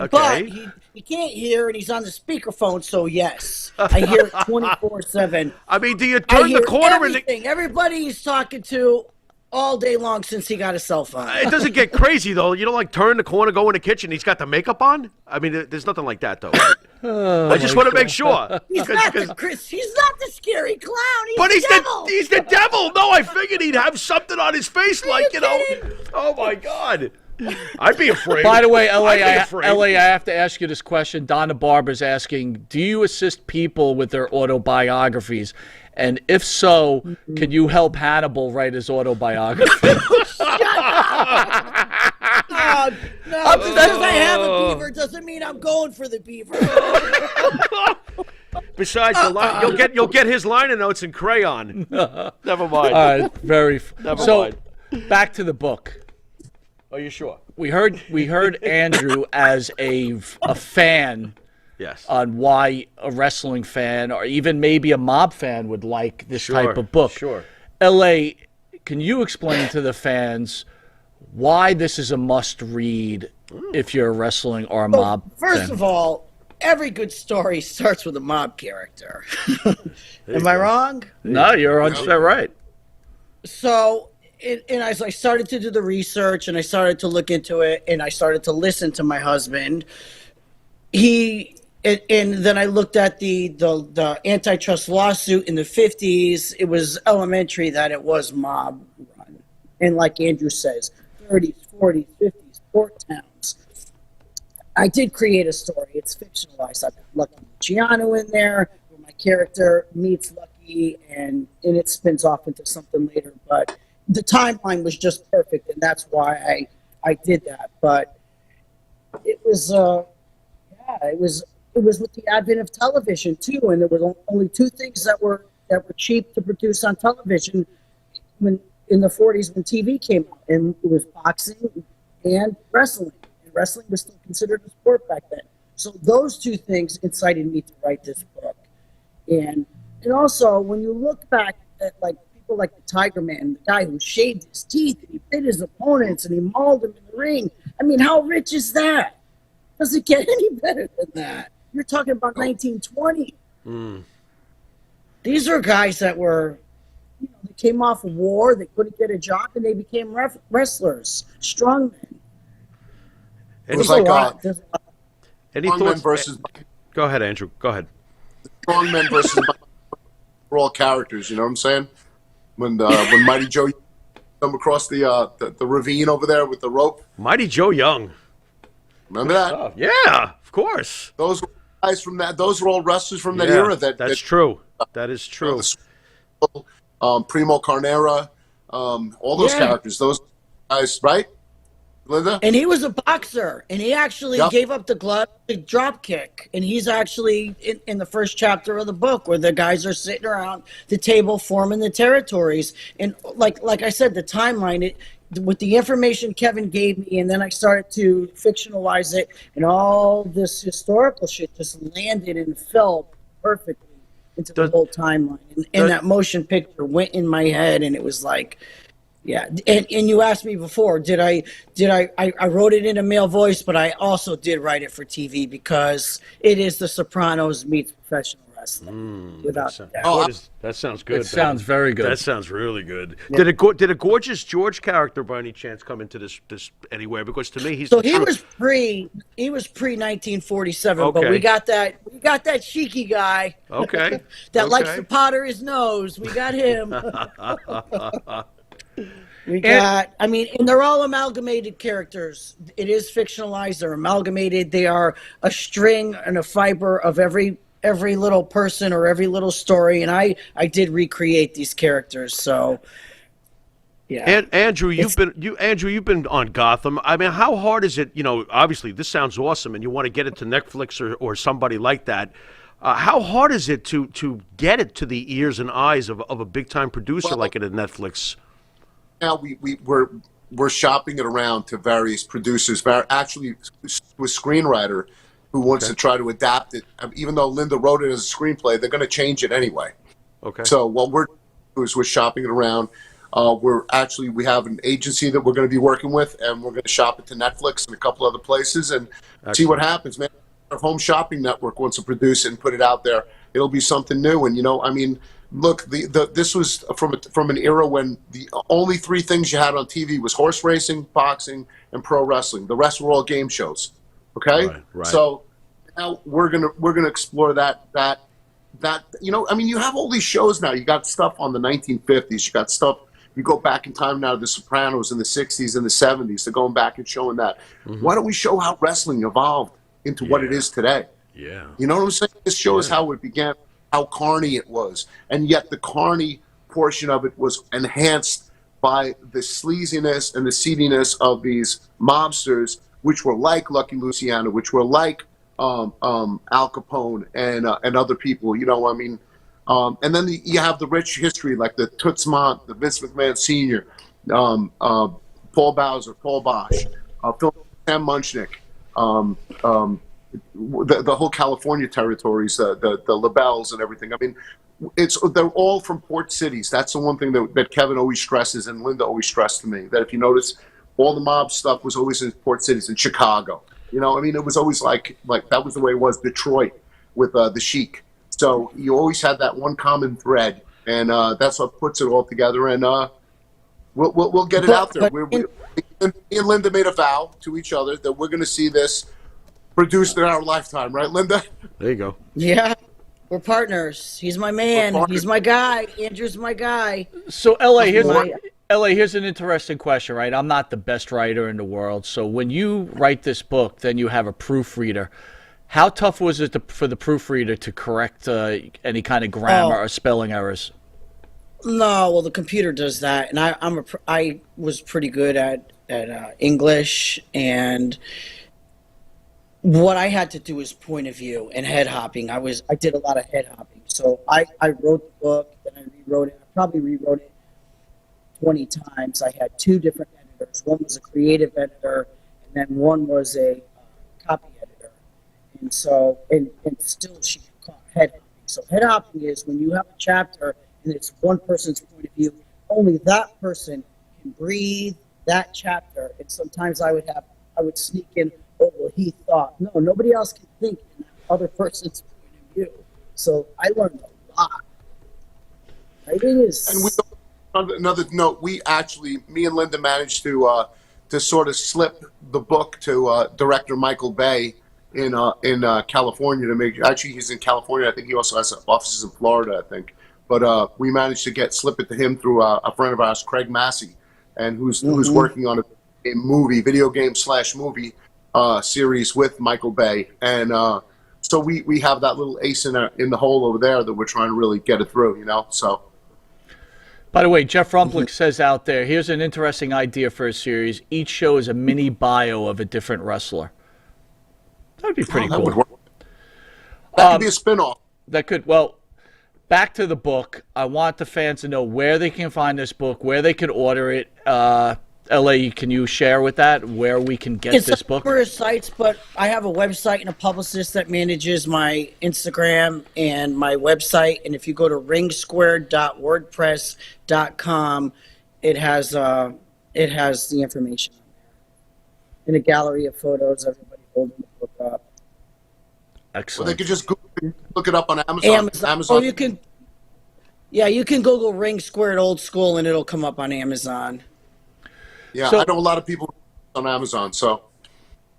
he can't hear, and he's on the speakerphone. So yes, I hear it 24/7. I mean, do you turn the corner and everybody he's talking to all day long since he got a cell phone. it doesn't get crazy though? You don't like turn the corner, go in the kitchen. He's got the makeup on. I mean, there's nothing like that though. Right? I just want to make sure. He's not the scary clown. He's He's the devil. No, I figured he'd have something on his face, like, you know. Oh my God. I'd be afraid. By the way, LA, I have to ask you this question. Donna Barber's asking, do you assist people with their autobiographies? And if so, can you help Hannibal write his autobiography? No, because I have a beaver doesn't mean I'm going for the beaver. Besides, you'll get his liner notes in crayon. Never mind. All right, Never mind. Back to the book. Are you sure? We heard Andrew as a fan. Yes. On why a wrestling fan or even maybe a mob fan would like this type of book. Sure. LA, can you explain to the fans why this is a must-read if you're a wrestling or a mob First fan? of all, every good story starts with a mob character. Am I wrong? No, you're 100% right. So, and as I started to do the research and I started to look into it and I started to listen to my husband, and then I looked at the antitrust lawsuit in the 50s. It was elementary that it was mob run. And like Andrew says, 30s, 40s, 50s, port towns. I did create a story. It's fictionalized. I've got Lucky Luciano in there, where my character meets Lucky, and it spins off into something later. But the timeline was just perfect, and that's why I did that. But it was, it was with the advent of television too, and there were only two things that were cheap to produce on television when in the 40s when TV came out, and it was boxing and wrestling. And wrestling was still considered a sport back then. So those two things incited me to write this book. And also when you look back at like people like the Tiger Man, the guy who shaved his teeth and he bit his opponents and he mauled them in the ring. I mean, how rich is that? Does it get any better than that? You're talking about 1920. These are guys that were, they came off of war, they couldn't get a job, and they became wrestlers, strongmen. It was like Any Strongmen thoughts? versus Go ahead, Andrew. Go ahead. strongmen versus we're all characters. You know what I'm saying? When Mighty Joe come across the ravine over there with the rope. Mighty Joe Young. Remember that? Yeah, of course. Those were guys from that. Those were all wrestlers from that Yeah, era. That's true. That is true. Primo Carnera, all those characters. Those guys, right? Linda? And he was a boxer, and he actually gave up the glove to drop kick. And he's actually in the first chapter of the book where the guys are sitting around the table forming the territories. And like I said, the timeline, with the information Kevin gave me, and then I started to fictionalize it, and all this historical shit just landed and fell perfectly into the whole timeline. And that motion picture went in my head, and it was like, yeah. And you asked me before, I wrote it in a male voice, but I also did write it for TV because it is The Sopranos meets professional wrestling. Without that sounds good. It sounds very good. That sounds really good. Yeah. Did a Gorgeous George character by any chance come into this anywhere? Because to me, he was pre 1947, but we got that cheeky guy. Okay. that likes to powder his nose. We got him. And they're all amalgamated characters. It is fictionalized. They're amalgamated. They are a string and a fiber of every little person or every little story. And I did recreate these characters. So, yeah. And Andrew, you've been on Gotham. I mean, how hard is it? You know, obviously this sounds awesome, and you want to get it to Netflix or somebody like that. How hard is it to get it to the ears and eyes of a big time producer like it at Netflix? Now we're shopping it around to various producers. Actually, with screenwriter who wants to try to adapt it. Even though Linda wrote it as a screenplay, they're going to change it anyway. Okay. So what we're doing is we're shopping it around. We have an agency that we're going to be working with, and we're going to shop it to Netflix and a couple other places and see what happens, man. Our Home Shopping Network wants to produce it and put it out there. It'll be something new, and look, this was from an era when the only three things you had on TV was horse racing, boxing, and pro wrestling. The rest were all game shows. Okay, right. So now we're gonna explore that. You have all these shows now. You got stuff on the 1950s. You got stuff. You go back in time now to The Sopranos in the 60s and the 70s. They're going back and showing that. Mm-hmm. Why don't we show how wrestling evolved into what it is today? Yeah. You know what I'm saying? This shows how it began, how carny it was. And yet the carny portion of it was enhanced by the sleaziness and the seediness of these mobsters, which were like Lucky Luciano, which were like Al Capone and other people, and then you have the rich history like the Toots Mondt, the Vince McMahon Sr., Paul Bowser, Paul Bosch, Sam Munchnick, the whole California territories, the LaBelles and everything. I mean, they're all from port cities. That's the one thing that Kevin always stresses and Linda always stressed to me, that if you notice, all the mob stuff was always in port cities in Chicago. It was always like that was the way it was. Detroit with the Sheik. So you always had that one common thread, and that's what puts it all together. And we'll get it out there. Me and Linda made a vow to each other that we're going to see this produced in our lifetime, right, Linda? There you go. Yeah, we're partners. He's my man. He's my guy. Andrew's my guy. So, LA, here's an interesting question, right? I'm not the best writer in the world. So when you write this book, then you have a proofreader. How tough was it for the proofreader to correct any kind of grammar or spelling errors? No, well, the computer does that, and I was pretty good at English, and what I had to do is point of view and head hopping. I did a lot of head hopping, so I wrote the book, then I rewrote it. I probably rewrote it 20 times. I had two different editors. One was a creative editor, and then one was a copy editor. And so, and still she called head hopping. So head hopping is when you have a chapter and it's one person's point of view, only that person can breathe that chapter. And sometimes I would sneak in, oh, well, he thought. No, nobody else can think in that other person's point of view. So I learned a lot. Writing is... And another note, me and Linda managed to sort of slip the book to director Michael Bay in California to make. Actually, he's in California. I think he also has offices in Florida. I think, but we managed to slip it to him through a friend of ours, Craig Massey, and who's working on a video game / movie series with Michael Bay, and so we have that little ace in the hole over there that we're trying to really get it through. So. By the way, Jeff Rumplick says out there, here's an interesting idea for a series. Each show is a mini bio of a different wrestler. That would be pretty cool. Would work. That could be a spinoff. That could. Well, back to the book. I want the fans to know where they can find this book, where they can order it. LA, can you share with that where we can get this book? It's on numerous sites, but I have a website and a publicist that manages my Instagram and my website. And if you go to ringsquared.wordpress.com, it has the information in a gallery of photos. Everybody holding the book up. Excellent. Well, they could just look it up on Amazon. Oh, you can. Yeah, you can Google Ring Squared Old School and it'll come up on Amazon. Yeah, so, I know a lot of people on Amazon, so.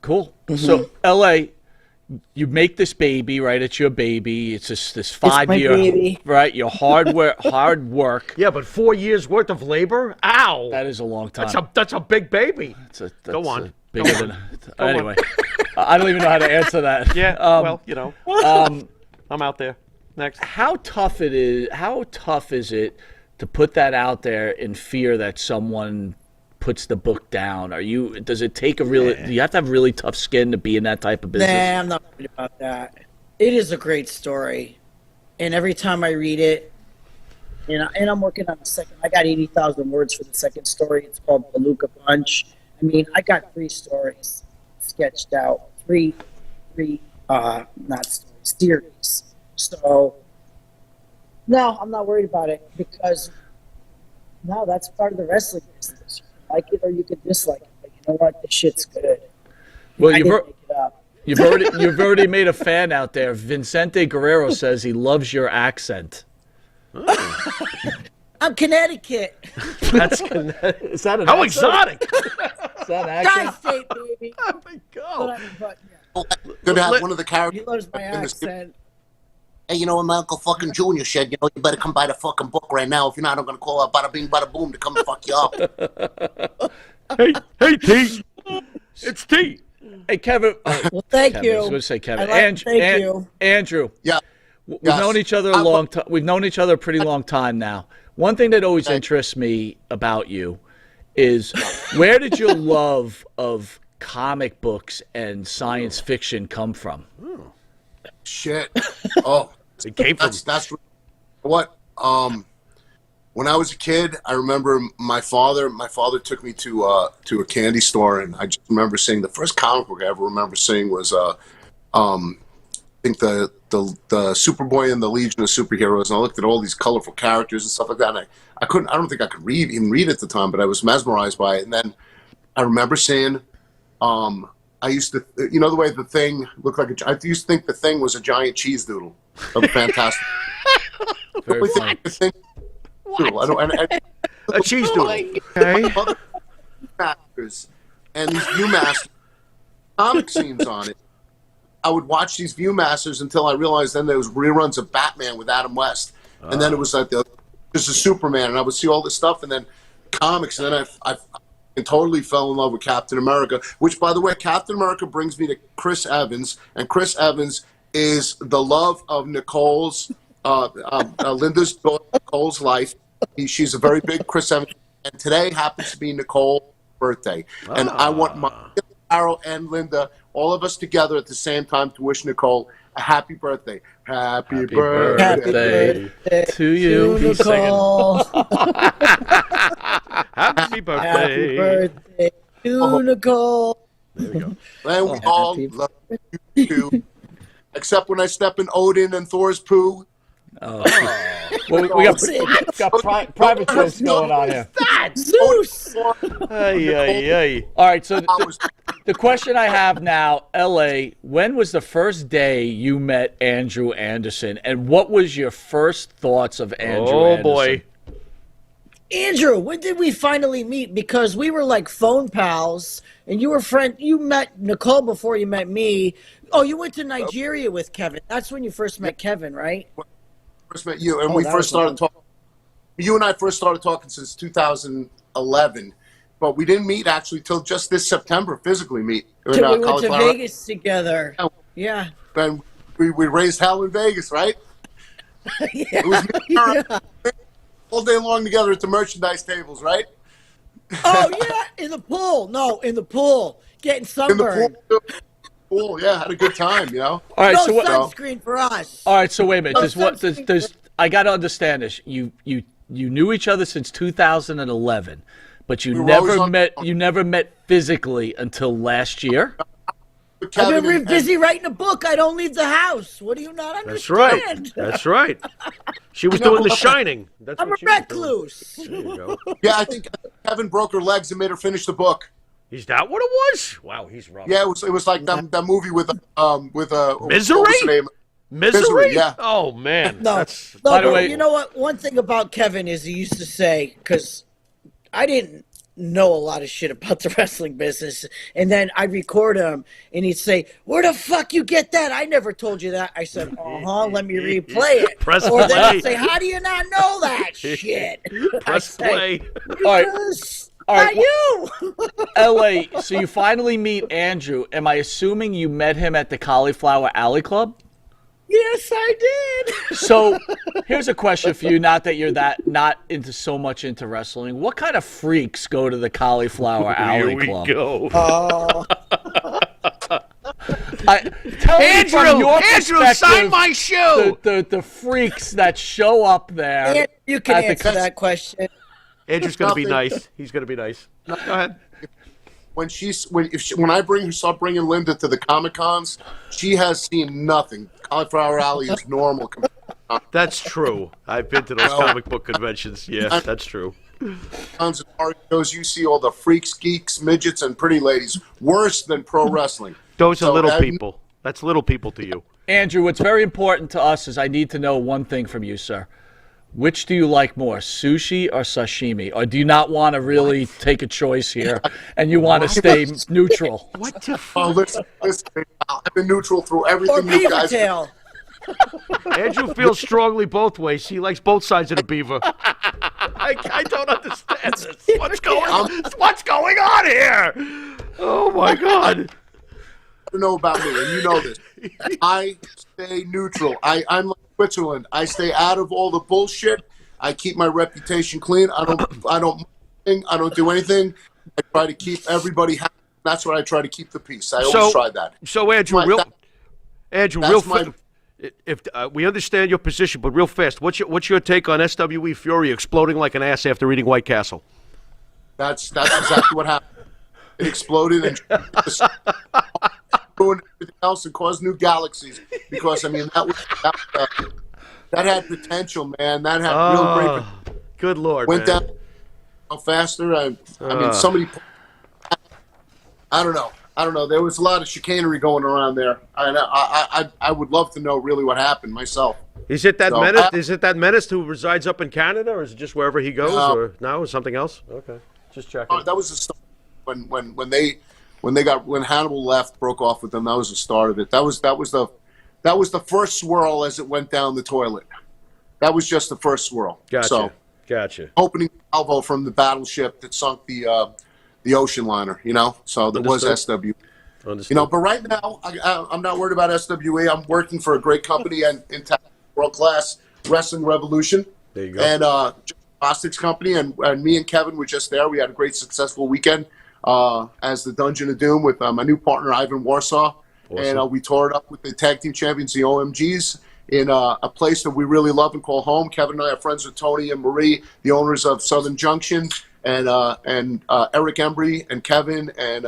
Cool. So, LA, you make this baby, right? It's your baby. It's this 5-year, right? Your hard work. Yeah, but 4 years worth of labor? Ow! That is a long time. That's a big baby. Go on. Anyway, I don't even know how to answer that. Yeah, I'm out there. Next. How tough is it to put that out there in fear that someone puts the book down? Does it take do you have to have really tough skin to be in that type of business? Nah, I'm not worried about that. It is a great story. And every time I read it, and I'm working on the second, I got 80,000 words for the second story. It's called Palooka Punch. I mean, I got 3 stories sketched out, three not stories, series. So, no, I'm not worried about it because, no, that's part of the wrestling business. Like it or you could dislike it, but you know what? The shit's good. Well, you've already made a fan out there. Vicente Guerrero says he loves your accent. I'm Connecticut. That's Connecticut. Is that an How accent? exotic? Is that an accent? Tri-state, baby. Oh my God. Good to have one of the He characters. loves my accent. Hey, you know what my Uncle fucking Junior said? You better come buy the fucking book right now. If you're not, I'm gonna call out Bada Bing Bada Boom to come and fuck you up. Hey, T. It's T. Hey, Kevin. Well, thank Kevin, you. I was going to say Kevin. Thank you. Andrew. Yeah. We've known each other a long time. We've known each other a pretty long time now. One thing that always interests me about you is where did your love of comic books and science fiction come from? Shit. Oh, it came from. That's what. When I was a kid, I remember my father took me to a candy store, and I just remember seeing the first comic book I ever remember seeing was I think the Superboy and the Legion of Superheroes, and I looked at all these colorful characters and stuff like that, and I don't think I could even read at the time, but I was mesmerized by it. And then I remember seeing I used to, the way the Thing looked like I used to think the Thing was a giant cheese doodle. That was fantastic. Very funny. A cheese doodle. Okay. Masters and these Viewmasters comic scenes on it. I would watch these Viewmasters until I realized then there was reruns of Batman with Adam West, and then it was like this is Superman, and I would see all this stuff, and then comics, and then I totally fell in love with Captain America. Which, by the way, Captain America brings me to Chris Evans, and Chris Evans is the love of Nicole's, Linda's daughter, Nicole's life. She's a very big Chris Evans, and today happens to be Nicole's birthday. And I want Monte The Pharaoh and Linda, all of us together at the same time to wish Nicole a happy birthday. Happy birthday to you. Nicole. Happy birthday. Happy birthday to Nicole. There we go. And we all love you too. Except when I step in Odin and Thor's poo. Well, we got private jokes going on here. Zeus! All right, so the question I have now, L.A., when was the first day you met Andrew Anderson, and what was your first thoughts of Andrew Anderson? Oh, boy. Andrew, when did we finally meet? Because we were like phone pals, and you met Nicole before you met me. Oh, you went to Nigeria with Kevin. That's when you first met Kevin, right? First met you, and we first started talking. You and I first started talking since 2011, but we didn't meet actually till just this September. Physically meet. We went to Vegas together. Yeah. And we raised hell in Vegas, right? Yeah. It was me all day long together at the merchandise tables, right? Oh yeah, in the pool. No, in the pool, getting sunburned. In the pool, yeah, had a good time, you know. All right, No so what? sunscreen for us. All right, so wait a minute. No There's I got to understand this. You knew each other since 2011, but you never met physically until last year. I've been busy writing a book. I don't leave the house. What do you not understand? That's right. She was doing The Shining. I'm a recluse. There you go. Yeah, I think Kevin broke her legs and made her finish the book. Is that what it was? Wow, he's rough. Yeah, it was like that movie with Misery? what was the name? Misery? Yeah. Oh man. No, By the way, you know what? One thing about Kevin is he used to say, because I didn't know a lot of shit about the wrestling business, and then I'd record him, and he'd say, "Where the fuck you get that? I never told you that." I said, let me replay it. Press or then play. I'd say, "How do you not know that shit?" Press I'd say, play. All right, not you. LA. So you finally meet Andrew. Am I assuming you met him at the Cauliflower Alley Club? Yes, I did. So here's a question for you. Not that you're not into wrestling. What kind of freaks go to the Cauliflower Alley Club? Here we go. Tell me from your Andrew, perspective, sign my shoe. The freaks that show up there. And you can at the answer that question. Andrew's gonna be nice. He's gonna be nice. Go ahead. When I start bringing Linda to the Comic Cons, she has seen nothing. Cauliflower Alley is normal. That's true. I've been to those comic book conventions. Yeah, that's true. Tons of art shows, you see all the freaks, geeks, midgets, and pretty ladies. Worse than pro wrestling. Those are little people. That's little people to you. Andrew, what's very important to us is I need to know one thing from you, sir. Which do you like more, sushi or sashimi? Or do you not want to really take a choice here and you want to stay neutral? What the Oh, listen, I've been neutral through Or everything you beaver guys. tail. Andrew feels strongly both ways. He likes both sides of the beaver. I don't understand this. What's going on here? Oh my God. You know about me, and you know this. I stay neutral. I'm like Switzerland. I stay out of all the bullshit. I keep my reputation clean. I don't do anything. I try to keep everybody happy. That's what I try to keep the peace. I always try that. So Andrew, if we understand your position, but real fast, what's your take on SWE Fury exploding like an ass after eating White Castle? That's exactly what happened. It exploded and ruined everything else and caused new galaxies. Because I mean that had potential, man. That had real great potential. Good Lord, Went man. down faster. I mean, somebody. I don't know. There was a lot of chicanery going around there. I would love to know really what happened myself. Is it that menace? Is it that menace who resides up in Canada, or is it just wherever he goes, or no, something else? Okay, just checking. That was the start when Hannibal broke off with them. That was the start of it. That was the first swirl as it went down the toilet. That was just the first swirl. Gotcha. So, gotcha. Opening salvo from the battleship that sunk the ocean liner. You know, so there was SW. Understood. You know, but right now I'm not worried about SWA. I'm working for a great company and in World Class Wrestling Revolution. There you go. And Bostic's company, and me and Kevin were just there. We had a great, successful weekend as the Dungeon of Doom with my new partner, Ivan Warsaw. Awesome. And we tore it up with the Tag Team Champions, the OMGs, in a place that we really love and call home. Kevin and I are friends with Tony and Marie, the owners of Southern Junction, and Eric Embry and Kevin and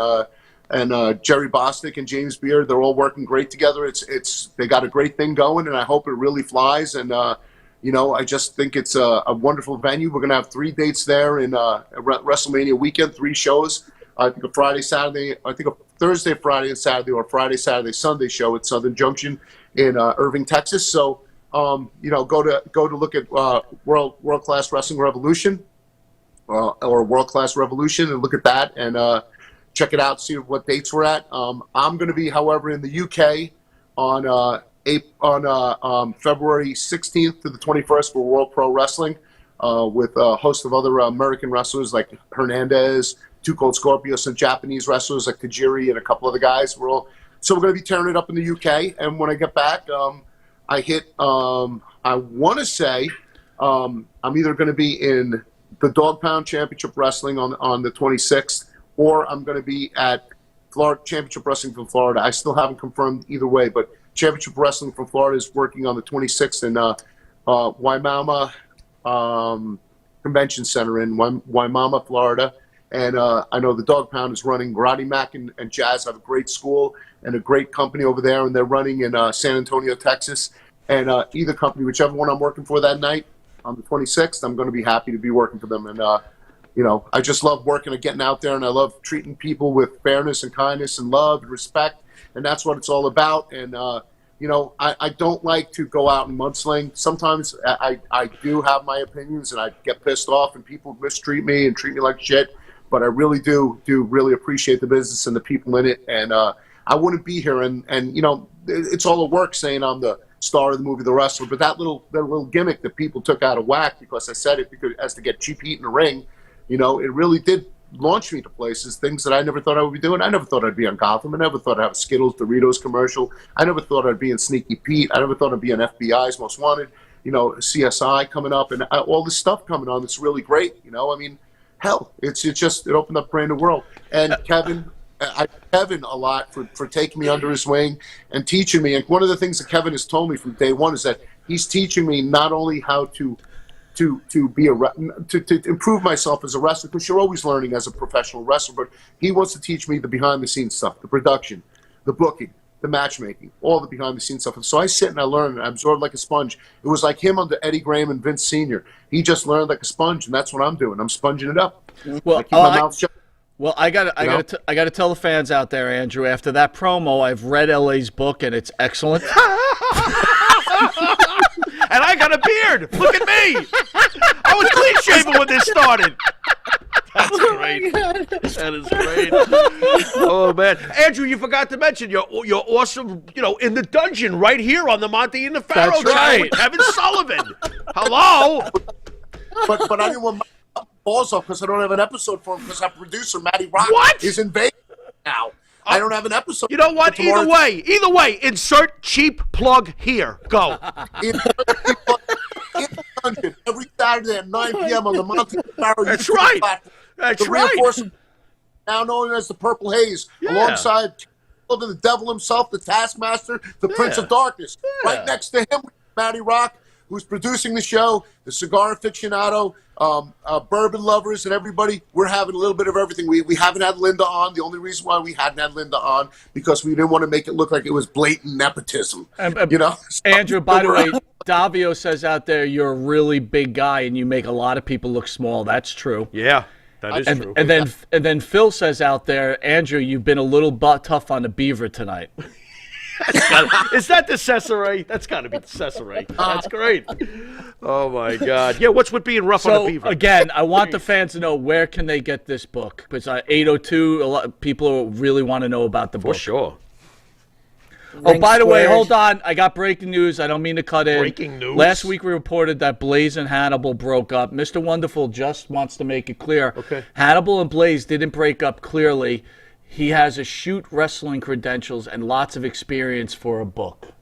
Jerry Bostic and James Beard. They're all working great together. They got a great thing going, and I hope it really flies. And you know, I just think it's a wonderful venue. We're going to have 3 dates there in WrestleMania weekend, 3 shows. I think a Friday, Saturday, I think a Thursday, Friday, and Saturday, or Friday, Saturday, Sunday show at Southern Junction in Irving, Texas. So, you know, go to look at World Class Wrestling Revolution, or World Class Revolution, and look at that and check it out. See what dates we're at. I'm going to be, however, in the UK on February 16th to the 21st for World Pro Wrestling with a host of other American wrestlers like Hernandez, Two Cold Scorpio, some Japanese wrestlers like Tajiri, and a couple other guys. So we're going to be tearing it up in the UK. And when I get back, I hit, I want to say, I'm either going to be in the Dog Pound Championship Wrestling on the 26th, or I'm going to be at Florida Championship Wrestling from Florida. I still haven't confirmed either way, but Championship Wrestling from Florida is working on the 26th in Waimama Convention Center in Waimama, Florida. And I know the Dog Pound is running. Roddy Mack and Jazz have a great school and a great company over there, and they're running in San Antonio, Texas. And either company, whichever one I'm working for that night on the 26th, I'm going to be happy to be working for them. And I just love working and getting out there, and I love treating people with fairness and kindness and love and respect, and that's what it's all about. And I don't like to go out and mudsling. Sometimes I do have my opinions, and I get pissed off, and people mistreat me and treat me like shit. But I really do really appreciate the business and the people in it, and I wouldn't be here. And it's all a work saying I'm the star of the movie The Wrestler, but that little gimmick that people took out of whack because I said it as to get cheap heat in the ring. It really did launch me to places, things that I never thought I would be doing. I never thought I'd be on Gotham. I never thought I'd have a Skittles, Doritos commercial. I never thought I'd be in Sneaky Pete. I never thought I'd be on FBI's Most Wanted, CSI coming up, and all this stuff coming on that's really great. Hell, it opened up a brand new world. And Kevin, I thank Kevin a lot for taking me under his wing and teaching me. And one of the things that Kevin has told me from day one is that he's teaching me not only how to be to improve myself as a wrestler, because you're always learning as a professional wrestler, but he wants to teach me the behind the scenes stuff, the production, the booking, the matchmaking, all the behind the scenes stuff. And so I sit and I learn and I absorb like a sponge. It was like him under Eddie Graham and Vince Sr. He just learned like a sponge, and that's what I'm doing. I'm sponging it up. Well, I keep my mouth shut. Well, I got to tell the fans out there, Andrew. After that promo, I've read LA's book, and it's excellent. And I got a beard. Look at me. I was clean shaven when this started. That's great. That is great. Oh man, Andrew, you forgot to mention your awesome, in the dungeon right here on the Monte and the Pharaoh That's channel right. with Kevin Sullivan. Hello. But I didn't want my balls off because I don't have an episode for him because our producer Matty Rock is in Vegas now. I don't have an episode. You know what? Either way, insert cheap plug here. Go. In the dungeon every Saturday at 9 p.m. on the Monte The Pharaoh. That's right. That's the right. Reinforcement, now known as the Purple Haze, alongside the devil himself, the Taskmaster, the Prince of Darkness. Right next to him, Matty Rock, who's producing the show, the cigar aficionado, bourbon lovers, and everybody. We're having a little bit of everything. We haven't had Linda on. The only reason why we hadn't had Linda on because we didn't want to make it look like it was blatant nepotism. Andrew, by the way, Davio says out there you're a really big guy and you make a lot of people look small. That's true. Yeah. That is true. And then Phil says out there, Andrew, you've been a little tough on the beaver tonight. Is that the Cesare? That's got to be the Cesare. That's great. Oh my God. Yeah. What's with being rough on a beaver? Again, I want the fans to know where can they get this book because 802, a lot of people really want to know about the book. For sure. Oh, by the way, hold on. I got breaking news. I don't mean to cut in. Breaking news? Last week we reported that Blaze and Hannibal broke up. Mr. Wonderful just wants to make it clear. Okay. Hannibal and Blaze didn't break up clearly. He has a shoot wrestling credentials and lots of experience for a book.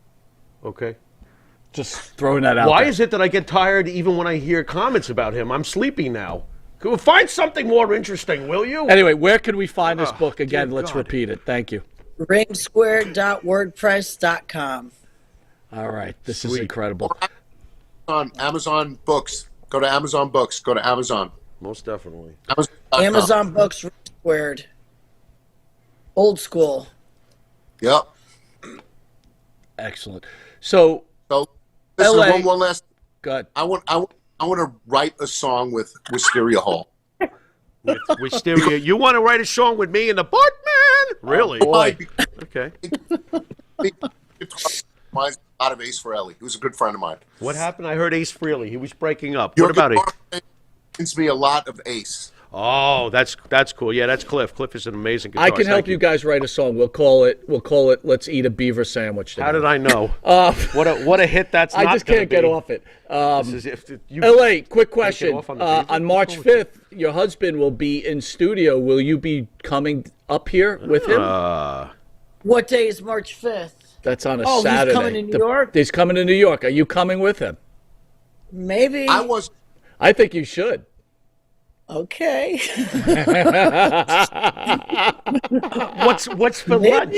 Okay. Just throwing that out Why there. is it that I get tired even when I hear comments about him? I'm sleepy now. Go find something more interesting, will you? Anyway, where can we find this book? Again, let's repeat it. Thank you. ringsquare.wordpress.com. All right. This is incredible. On Amazon Books. Go to Amazon Books. Go to Amazon. Most definitely. Amazon Books, Ring Squared. Old school. Yep. Excellent. So this LA, is one last. Go ahead. I want to write a song with Wisteria Hall. With Wisteria. You want to write a song with me and the Buttman? Really? Boy. Okay. Reminds me a lot of Ace Frehley, who's a good friend of mine. What happened? I heard Ace Frehley. He was breaking up. What about it? reminds me a lot of Ace. Oh, that's cool. Yeah, that's Cliff. Cliff is an amazing guitarist. I can help you guys write a song. We'll call it "Let's Eat a Beaver Sandwich." How did I know? What a hit that's I not just can't get off it. LA, quick question. On March 5th, your husband will be in studio. Will you be coming up here with him? What day is March 5th? That's on a Saturday. He's coming to New York? He's coming to New York. Are you coming with him? Maybe. I think you should. Okay. What's for lunch?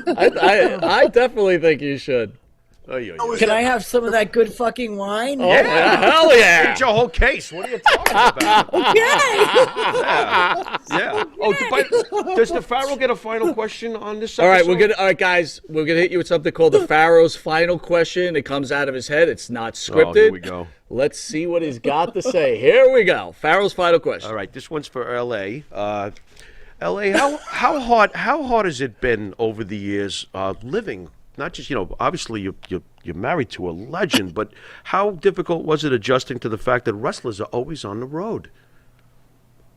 I definitely think you should. Can I have some of that good fucking wine? Oh, yeah, hell yeah! Get your whole case. What are you talking about? Yeah. Oh, does the Pharaoh get a final question on this episode? All right, guys. We're gonna hit you with something called the Pharaoh's final question. It comes out of his head. It's not scripted. Oh, here we go. Let's see what he's got to say. Here we go. Pharaoh's final question. All right, this one's for L.A. L.A. How hard has it been over the years living? Not just, obviously you're married to a legend, but how difficult was it adjusting to the fact that wrestlers are always on the road?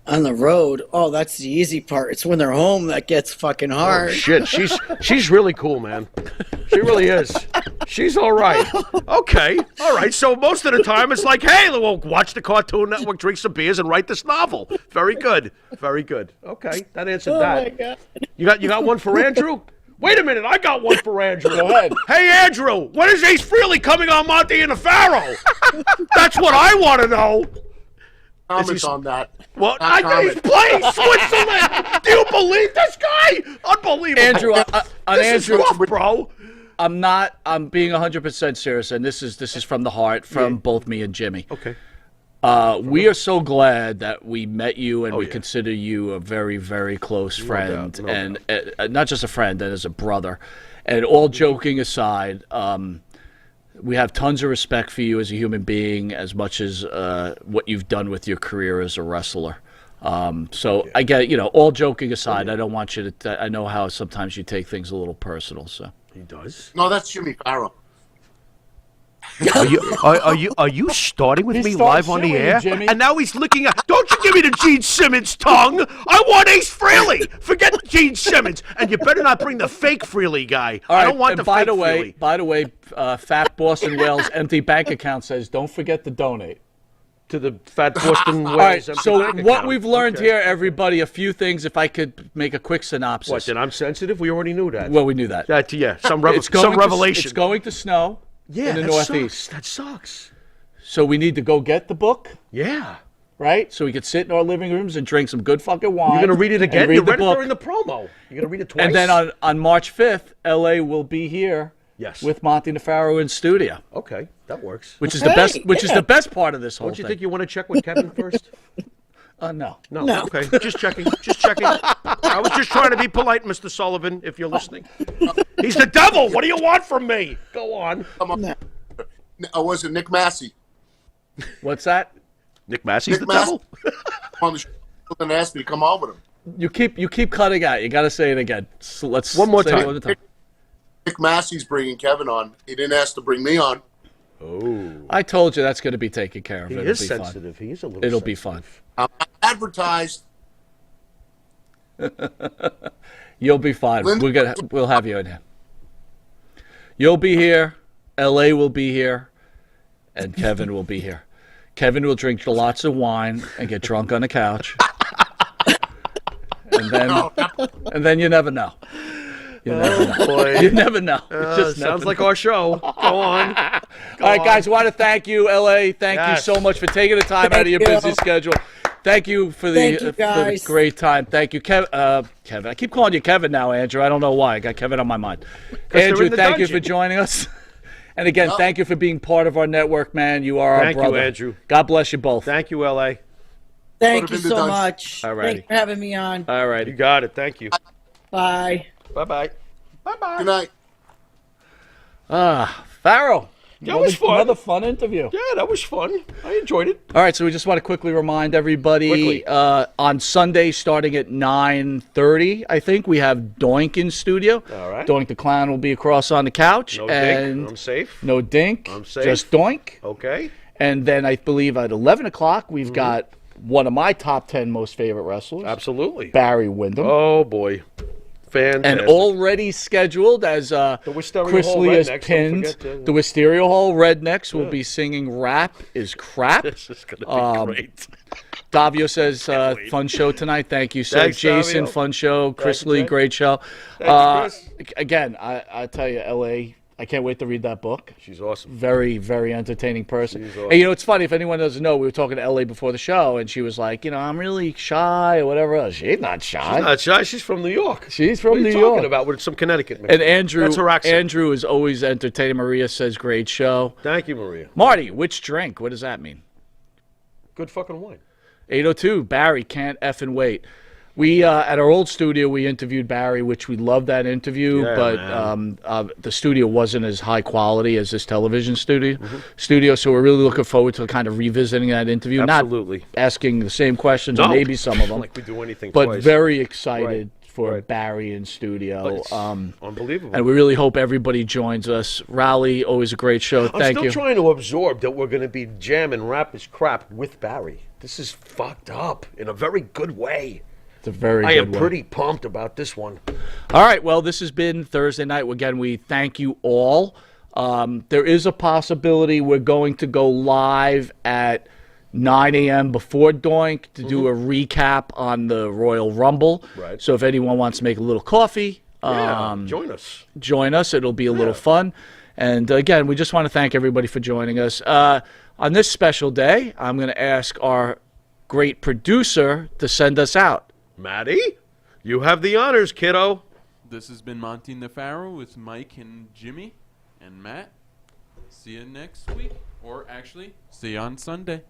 On the road? Oh, that's the easy part. It's when they're home that gets fucking hard. Oh, shit, she's really cool, man. She really is. She's all right. Okay, all right. So most of the time it's like, hey, we'll watch the Cartoon Network, drink some beers, and write this novel. Very good, very good. Okay, that answered that. My God. You got one for Andrew? Wait a minute, I got one for Andrew. Go ahead. Hey, Andrew, when is Ace Frehley coming on Monte and the Pharaoh? That's what I want to know. Comments on that. Well, he's playing Switzerland. Do you believe this guy? Unbelievable. Andrew, this is rough, bro. I'm being 100% serious, and this is from the heart, from both me and Jimmy. Okay. We are so glad that we met you, and we consider you a very, very close friend, and not just a friend, and as a brother. And all joking aside, we have tons of respect for you as a human being, as much as what you've done with your career as a wrestler. I get, all joking aside, I don't want you to. I know how sometimes you take things a little personal. So he does. No, that's Jimmy Pharaoh. Are you starting with me live on the air? Jimmy. And now he's looking at. Don't you give me the Gene Simmons tongue! I want Ace Frehley. Forget Gene Simmons, and you better not bring the fake Frehley guy. All right, I don't want the fake Frehley. By the way, Fat Boston Whale's empty bank account says, "Don't forget to donate." To the Fat Boston Whales. All right, empty so bank what account. we've learned here, everybody, a few things. If I could make a quick synopsis. What? Then I'm sensitive. We already knew that. Well, we knew that. Some It's going revelation. It's going to snow in the Northeast. That sucks. So we need to go get the book, Yeah. right? So we could sit in our living rooms and drink some good fucking wine. You're gonna read it again? and You read the read it book. during the promo. You're gonna read it twice. And then on March 5th, LA will be here. Yes. With Monte The Pharaoh in studio. Okay, that works. Which is the best. Which is the best part of this whole Don't you thing. think you want to check with Kevin first? No. No. Okay, just checking. Just checking. I was just trying to be polite, Mr. Sullivan, if you're listening. He's the devil. What do you want from me? Go on. Come on. Was it Nick Massey? What's that? Nick Massey's the Massey. devil? On the show and asked me to come on with him. You keep cutting out. You got to say it again. So let's One more say time. it one more time. Nick Massey's bringing Kevin on. He didn't ask to bring me on. Oh. I told you that's going to be taken care of. He It'll is be sensitive. Fun. He is a little It'll sensitive. be fun. I'm advertised. You'll be fine. We'll have you in here. You'll be here. LA will be here, and Kevin will be here. Kevin will drink lots of wine and get drunk on the couch, and then you never know. You never know. Boy. You never know. It just Sounds never like know. our show. Go on. All right, guys, I want to thank you, LA. Thank you Yes. so much for taking the time out of your busy schedule. Thank you for Thank you, the guys. great time. Thank you, Kevin. I keep calling you Kevin now, Andrew. I don't know why. I got Kevin on my mind. they're Andrew, in the thank you dungeon. for joining us. And again, thank you for being part of our network, man. You are our Thank you, brother. Andrew. God bless you both. Thank you, L.A. Thank you Put him in the so dungeon. much. All righty. Thanks for having me on. All You right. got it. Thank you. Bye. Bye-bye. Bye-bye. Good night. Pharaoh. That was fun. Another fun interview. Yeah, that was fun. I enjoyed it. All right, so we just want to quickly remind everybody on Sunday, starting at 9:30, I think we have Doink in studio. All right. Doink the Clown will be across on the couch. No and dink. I'm safe. No dink. I'm safe. Just Doink. Okay. And then I believe at 11 o'clock, we've got one of my top 10 most favorite wrestlers. Absolutely. Barry Windham. Oh, boy. Fantastic. And already scheduled as Wisteria Chris Hall Lee has Rednecks, don't pinned. forget The Wisteria Hall Rednecks will be singing Rap is Crap. This is going to be great. Davio says, fun show tonight. Thank you, sir. Thanks, Jason, Davio. fun show. Chris you, Lee, Jay. great show. Thank you, Chris. Again, I tell you, L.A., I can't wait to read that book. She's awesome. Very, very entertaining person. She's awesome. And, it's funny, if anyone doesn't know, we were talking to L.A. before the show, and she was like, I'm really shy or whatever else. She's not shy. She's not shy. She's from New York. She's from what are New you York. talking about with some Connecticut mix? And Andrew, That's her accent. Andrew is always entertaining. Maria says, great show. Thank you, Maria. Marty, which drink? What does that mean? Good fucking wine. 802, Barry, can't effing wait. We, at our old studio, we interviewed Barry, which we loved that interview, but the studio wasn't as high quality as this television studio, so we're really looking forward to kind of revisiting that interview. Absolutely. Not asking the same questions, or maybe some of them. Like we do anything but twice. very excited for Barry in studio. Unbelievable. And we really hope everybody joins us. Rally, always a great show. Thank I'm you. still trying to absorb that we're going to be jamming Rap is Crap with Barry. This is fucked up in a very good way. It's a very I good am one. pretty pumped about this one. All right, well, this has been Thursday night. Again, we thank you all. There is a possibility we're going to go live at 9 a.m. before Doink to do a recap on the Royal Rumble. Right. So if anyone wants to make a little coffee, Join us. Join us. It'll be a little fun. And again, we just want to thank everybody for joining us. On this special day, I'm going to ask our great producer to send us out. Maddie, you have the honors, kiddo. This has been Monte The Pharaoh with Mike and Jimmy and Matt. See you next week. Or actually, see you on Sunday.